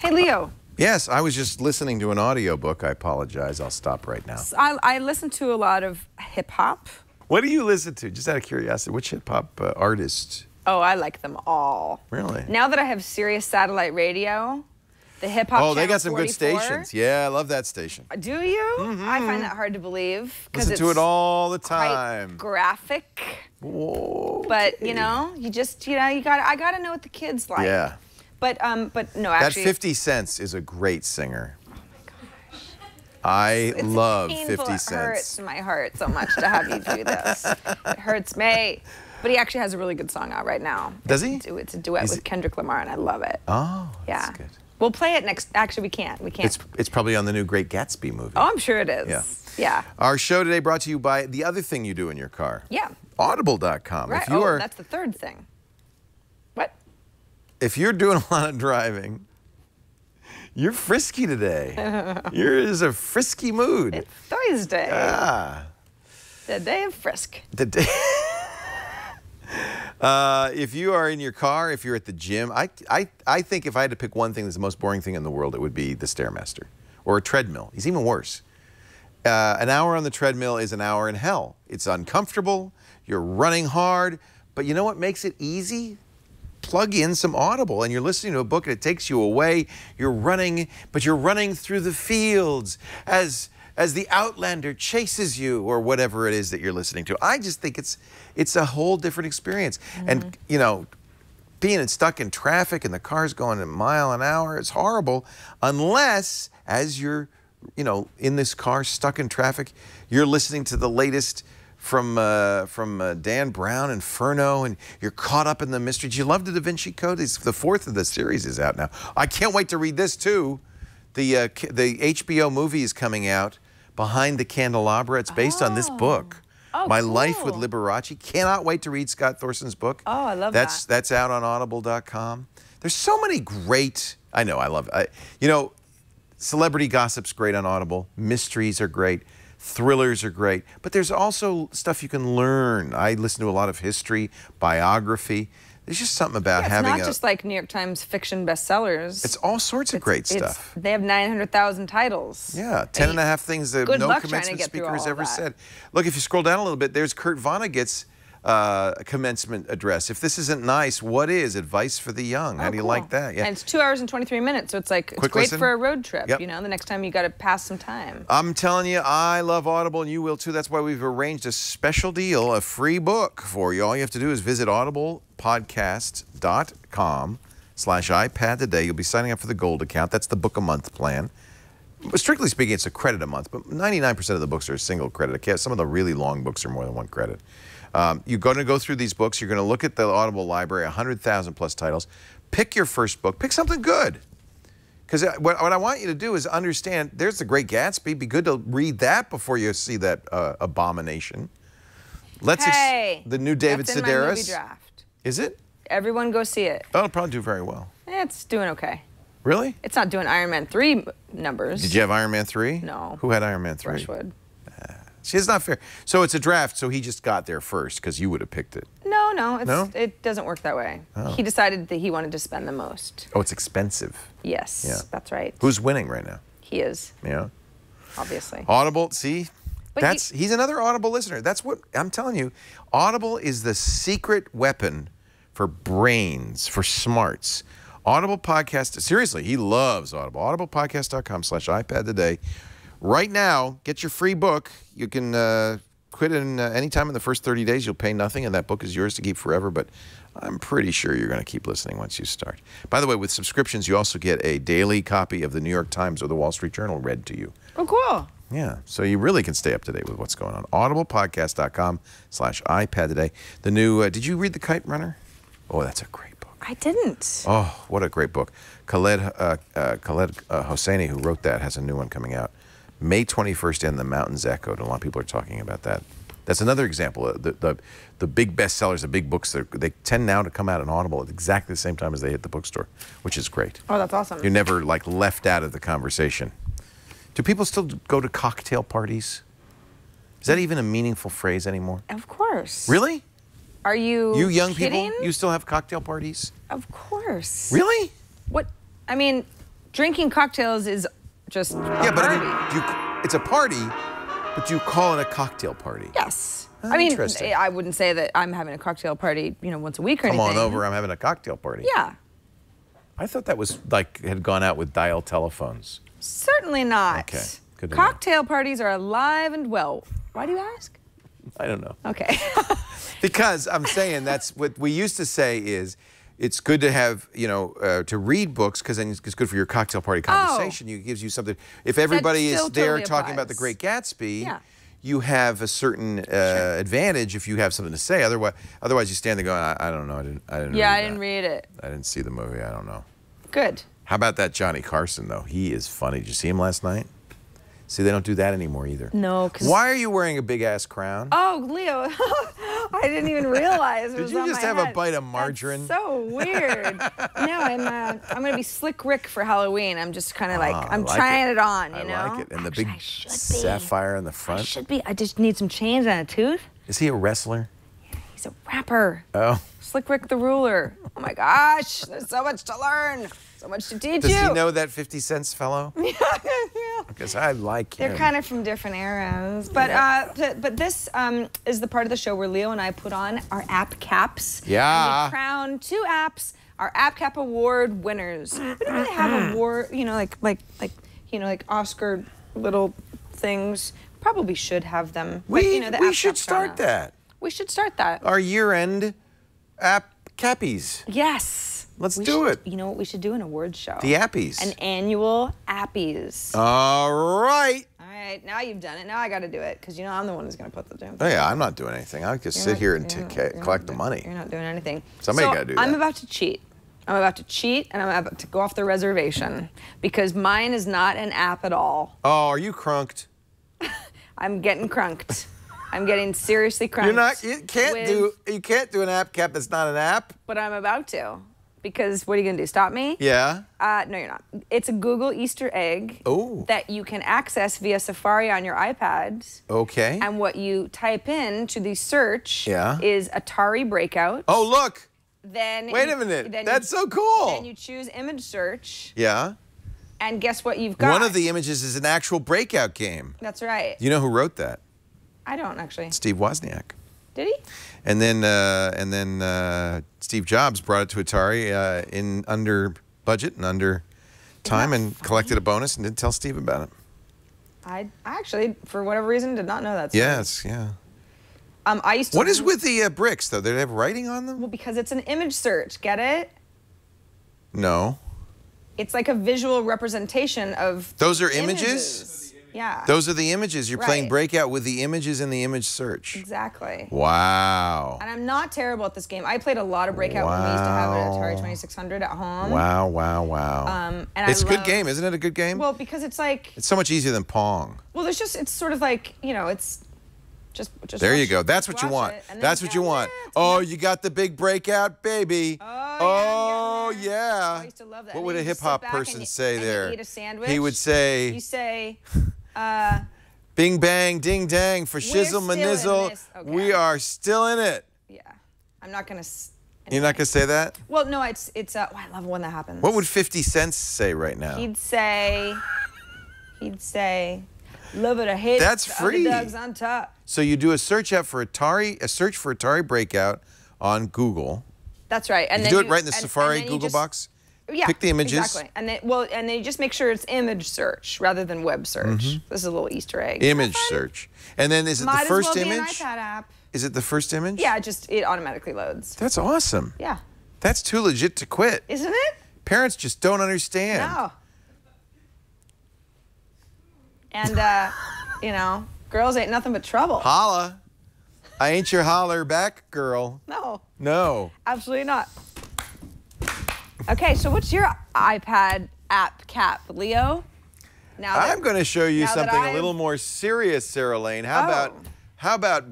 Hey, Leo. Yes, I was just listening to an audiobook. I apologize. I'll stop right now. I listen to a lot of hip-hop. What do you listen to? Just out of curiosity, which hip-hop artist? Oh, I like them all. Really? Now that I have Sirius Satellite Radio, the hip-hop Oh, they Channel got some good 44. stations. Yeah, I love that station. Do you? I find that hard to believe. Listen to it all the Quite time. graphic. Whoa. But, you know, I got to know what the kids like. Yeah. But no, actually. That 50 Cent is a great singer. I love painful. 50 It Cent. hurts my heart so much to have you do this. It hurts me. But he actually has a really good song out right now. Does he? It's a duet with Kendrick Lamar, and I love it. Oh, Yeah. that's good. We'll play it next. Actually, we can't. We can't. It's probably on the new Great Gatsby movie. Oh, I'm sure it is. Yeah. Yeah. Our show today brought to you by the other thing you do in your car. Yeah. Audible.com. Right. If you are, that's the third thing. What? if you're doing a lot of driving, you're frisky today. You're in a frisky mood. It's Thursday. Ah. The day of frisk. The day. If you are in your car, if you're at the gym, I think if I had to pick one thing that's the most boring thing in the world, it would be the Stairmaster or a treadmill. It's even worse. An hour on the treadmill is an hour in hell. It's uncomfortable. You're running hard. But you know what makes it easy? Plug in some Audible and you're listening to a book and it takes you away. You're running, but you're running through the fields as the Outlander chases you, or whatever it is that you're listening to. I just think it's a whole different experience. And, you know, being stuck in traffic and the car's going a mile an hour is horrible, unless as you're in this car, stuck in traffic, you're listening to the latest from Dan Brown, Inferno, and you're caught up in the mystery. Do you love the Da Vinci Code? The fourth of the series is out now. I can't wait to read this too. The HBO movie is coming out, Behind the Candelabra. It's based on this book. Oh, My cool. Life with Liberace. Cannot wait to read Scott Thorson's book. Oh, I love that. That's out on audible.com. There's so many great, I know, I love it. Celebrity gossip's great on Audible. Mysteries are great. Thrillers are great. But there's also stuff you can learn. I listen to a lot of history, biography. There's just something about having it's not just like New York Times fiction bestsellers. It's all sorts of great stuff. They have 900,000 titles. Yeah, 10 and a half things that no commencement speaker has ever said. Look, if you scroll down a little bit, there's Kurt Vonnegut's commencement address. If this isn't nice, what is? Advice for the young. How do you like that? Yeah. And it's 2 hours and 23 minutes, so it's like it's great for a road trip. Yep. The next time you got to pass some time. I'm telling you, I love Audible, and you will too. That's why we've arranged a special deal, a free book for you. All you have to do is visit audiblepodcast.com/iPad today. You'll be signing up for the Gold account. That's the book a month plan. Strictly speaking, it's a credit a month, but 99% of the books are a single credit account. Some of the really long books are more than one credit. You're going to go through these books. You're going to look at the Audible library, 100,000 plus titles. Pick your first book. Pick something good. Because what I want you to do is understand, there's The Great Gatsby. Be good to read that before you see that abomination. Hey, the new David that's Sedaris. in my movie draft. Is it? Everyone go see it. Oh, it'll probably do very well. It's doing okay. Really? It's not doing Iron Man 3 numbers. Did you have Iron Man 3? No. Who had Iron Man 3? Brushwood. See, it's not fair. So it's a draft, so he just got there first because you would have picked it. No, it doesn't work that way. Oh. He decided that he wanted to spend the most. Oh, it's expensive. Yes, Yeah. That's right. Who's winning right now? He is, Yeah. obviously. Audible, see? But He's another Audible listener. That's what I'm telling you. Audible is the secret weapon for brains, for smarts. Audible Podcast, seriously, he loves Audible. audiblepodcast.com/iPad today. Right now, get your free book. You can quit in any time in the first 30 days. You'll pay nothing, and that book is yours to keep forever. But I'm pretty sure you're going to keep listening once you start. By the way, with subscriptions, you also get a daily copy of the New York Times or the Wall Street Journal read to you. Oh, cool. Yeah, so you really can stay up to date with what's going on. audiblepodcast.com/iPad today. The new, did you read The Kite Runner? Oh, that's a great book. I didn't. Oh, what a great book. Khaled Hosseini, who wrote that, has a new one coming out. May 21st and The Mountains Echoed. A lot of people are talking about that. That's another example. The big bestsellers, the big books, they tend now to come out on Audible at exactly the same time as they hit the bookstore, which is great. Oh, that's awesome. You're never like left out of the conversation. Do people still go to cocktail parties? Is that even a meaningful phrase anymore? Of course. Really? Are you You young kidding? people, you still have cocktail parties? Of course. Really? What? I mean, drinking cocktails is just Yeah, but I mean, it's a party, but you call it a cocktail party. Yes. Oh, I mean, interesting. I wouldn't say that I'm having a cocktail party, once a week or Come anything. on over, I'm having a cocktail party. Yeah. I thought that was like had gone out with dial telephones. Certainly not. Okay, good to know. Cocktail parties are alive and well. Why do you ask? I don't know. Okay. Because I'm saying that's what we used to say is it's good to have, to read books because then it's good for your cocktail party conversation. It gives you something. If everybody is still there totally talking about applies. The Great Gatsby, Yeah. you have a certain advantage if you have something to say. Otherwise you stand there going, I don't know. I didn't Yeah, read I didn't that. read it. I didn't see the movie. I don't know. Good. How about that Johnny Carson, though? He is funny. Did you see him last night? See, they don't do that anymore either. No, because... Why are you wearing a big-ass crown? Oh, Leo, I didn't even realize it Did was you on just my have head. a bite of margarine? That's so weird. No, I'm going to be Slick Rick for Halloween. I'm just kind of like, I'm like trying it on, I you know? like it. And Actually, the I big should be. sapphire in the I front. should be. I just need some change on a tooth. Is he a wrestler? He's a rapper. Oh. Slick Rick the Ruler. Oh my gosh, there's so much to learn. So much to teach Does you. he know that 50 Cents fellow? Yeah. Because I like him. They're kind of from different eras. But this is the part of the show where Leo and I put on our app caps. Yeah. And we crown 2 apps, our App Cap Award winners. We don't really have award, like Oscar little things. Probably should have them. But, We the App should Caps start crown us. that. We should start that. Our year-end app cappies. Yes. Let's do it. You know what we should do? An awards show. The Appies. An annual Appies. All right. All right, now you've done it. Now I got to do it because you know I'm the one who's going to put the damn Oh thing. yeah, I'm not doing anything. I just sit here and collect the money. You're not doing anything. Somebody got to do that. I'm about to cheat. I'm about to cheat, and I'm about to go off the reservation because mine is not an app at all. Oh, are you crunked? I'm getting crunked. I'm getting seriously crunked. You can't do an app cap that's not an app. But I'm about to. Because what are you going to do? Stop me? Yeah. No, you're not. It's a Google Easter egg that you can access via Safari on your iPad. Okay. And what you type in to the search is Atari Breakout. Oh, look. Then wait a minute. That's so cool. Then you choose image search. Yeah. And guess what you've got? One of the images is an actual Breakout game. That's right. You know who wrote that? I don't actually. Steve Wozniak. Did he? And then Steve Jobs brought it to Atari in under budget and under time and collected a bonus and didn't tell Steve about it. I actually, for whatever reason, did not know that. Yes, yeah. I used to. What is with the bricks though? Did they have writing on them? Well, because it's an image search. Get it? No. It's like a visual representation of. Those are images? Yeah. Those are the images. You're playing Breakout with the images in the image search. Exactly. Wow. And I'm not terrible at this game. I played a lot of Breakout when we used to have an Atari 2600 at home. Wow, wow, wow. And it's a good game, isn't it? A good game? Well, because it's like. It's so much easier than Pong. Well, it's sort of like, you know, it's just. There you go. That's what you want. That's what you want. Oh, you got the big Breakout, baby. Oh, yeah. I used to love that. What would a hip hop person say there? You eat a sandwich. He would say. You say. Bing bang, ding dang, for shizzle manizzle. Okay. We are still in it. Yeah, I'm not gonna. Anyway. You're not gonna say that? Well, no, it's. Oh, I love when that happens. What would 50 Cent say right now? He'd say, love it or hate it. That's free. Underdogs on top. So you do a search for Atari Breakout on Google. That's right, and you then do it right in the Safari Google box. Yeah, pick the images. Exactly, and then you just make sure it's image search rather than web search. This is a little Easter egg. Image search, and then is it the first image? Might as well be an iPad app. Is it the first image? Yeah, it automatically loads. That's awesome. Yeah. That's too legit to quit. Isn't it? Parents just don't understand. No. And you know, girls ain't nothing but trouble. Holla. I ain't your holler back girl. No. No. Absolutely not. Okay, so what's your iPad app cap, Leo? I'm going to show you something a little more serious, Sarah Lane. How about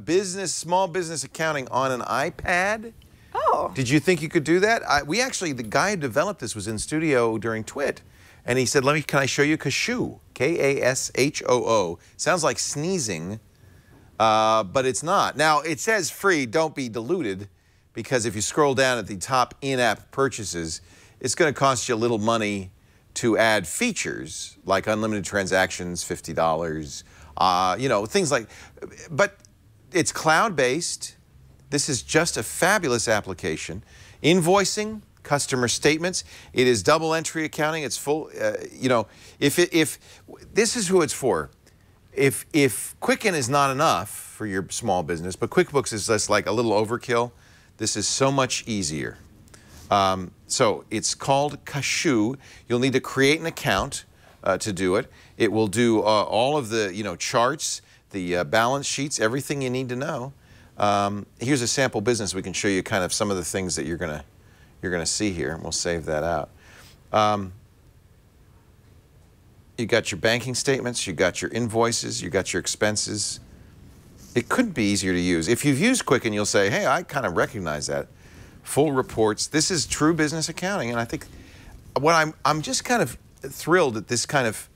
small business accounting on an iPad? Oh. Did you think you could do that? The guy who developed this was in studio during Twit, and he said, can I show you Kashoo? Kashoo. Sounds like sneezing, but it's not. Now, it says free, don't be deluded, because if you scroll down at the top in-app purchases, it's going to cost you a little money to add features like unlimited transactions, $50, you know, things like, but it's cloud-based. This is just a fabulous application. Invoicing, customer statements. It is double entry accounting. It's full, you know, if this is who it's for. If Quicken is not enough for your small business, but QuickBooks is just like a little overkill, this is so much easier. So it's called Kashoo. You'll need to create an account to do it. It will do all of the charts, the balance sheets, everything you need to know. Here's a sample business. We can show you kind of some of the things that you're gonna see here, and we'll save that out. You got your banking statements, you got your invoices, you got your expenses. It couldn't be easier to use. If you've used Quicken, you'll say, hey, I kind of recognize that. Full reports. This is true business accounting, and I think what I'm just kind of thrilled at this kind of.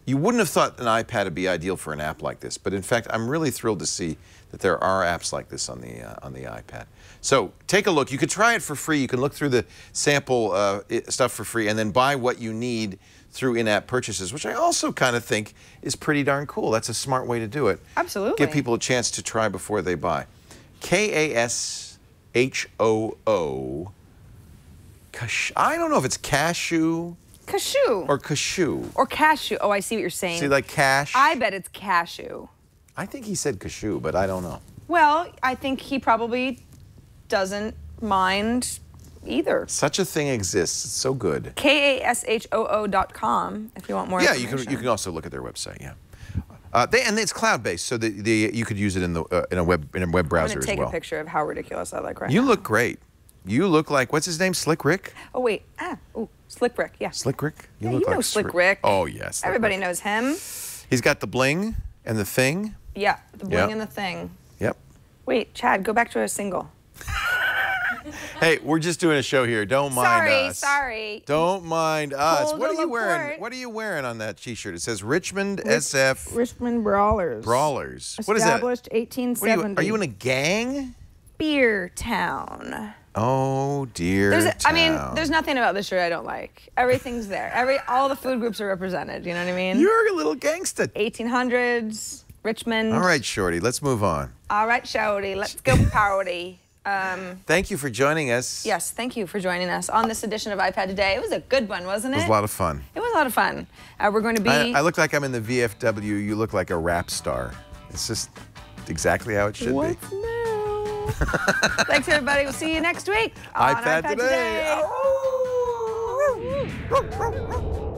You wouldn't have thought an iPad would be ideal for an app like this, but in fact, I'm really thrilled to see that there are apps like this on the iPad. So take a look. You could try it for free. You can look through the sample stuff for free, and then buy what you need through in-app purchases, which I also kind of think is pretty darn cool. That's a smart way to do it. Absolutely. Give people a chance to try before they buy. Kashoo. I don't know if it's Kashoo. Kashoo. Or Kashoo. Or Kashoo. Oh, I see what you're saying. See, like cash? I bet it's Kashoo. I think he said Kashoo, but I don't know. Well, I think he probably doesn't mind either. Such a thing exists. It's so good. KASHOO.com if you want more Yeah, information. you can also look at their website. Yeah. And it's cloud-based, so you could use it in a web browser as well. I'm going to take a picture of how ridiculous I look right now. You look great. You look like, what's his name? Slick Rick? Oh, wait. Slick Rick, yeah. Slick Rick? You look know like Slick Rick. Oh, yes. Everybody knows him. He's got the bling and the thing. Yeah, the bling and the thing. Yep. Wait, Chad, go back to a single. Hey, we're just doing a show here. Don't mind us. Sorry. Don't mind us. Hold What are the you wearing? fort. What are you wearing on that T-shirt? It says Richmond SF Richmond Brawlers. Brawlers. What is that? Established What 1870. are you in a gang? Beer Town. Oh dear. There's nothing about this shirt I don't like. Everything's there. All the food groups are represented. You know what I mean? You're a little gangsta. 1800s, Richmond. All right, Shorty, let's move on. All right, Shorty, let's go party. Thank you for joining us. Yes, thank you for joining us on this edition of iPad Today. It was a good one, wasn't it? It was a lot of fun. It was a lot of fun. We're going to be... I look like I'm in the VFW. You look like a rap star. It's just exactly how it should be. New? Thanks, everybody. We'll see you next week on iPad Today. Today.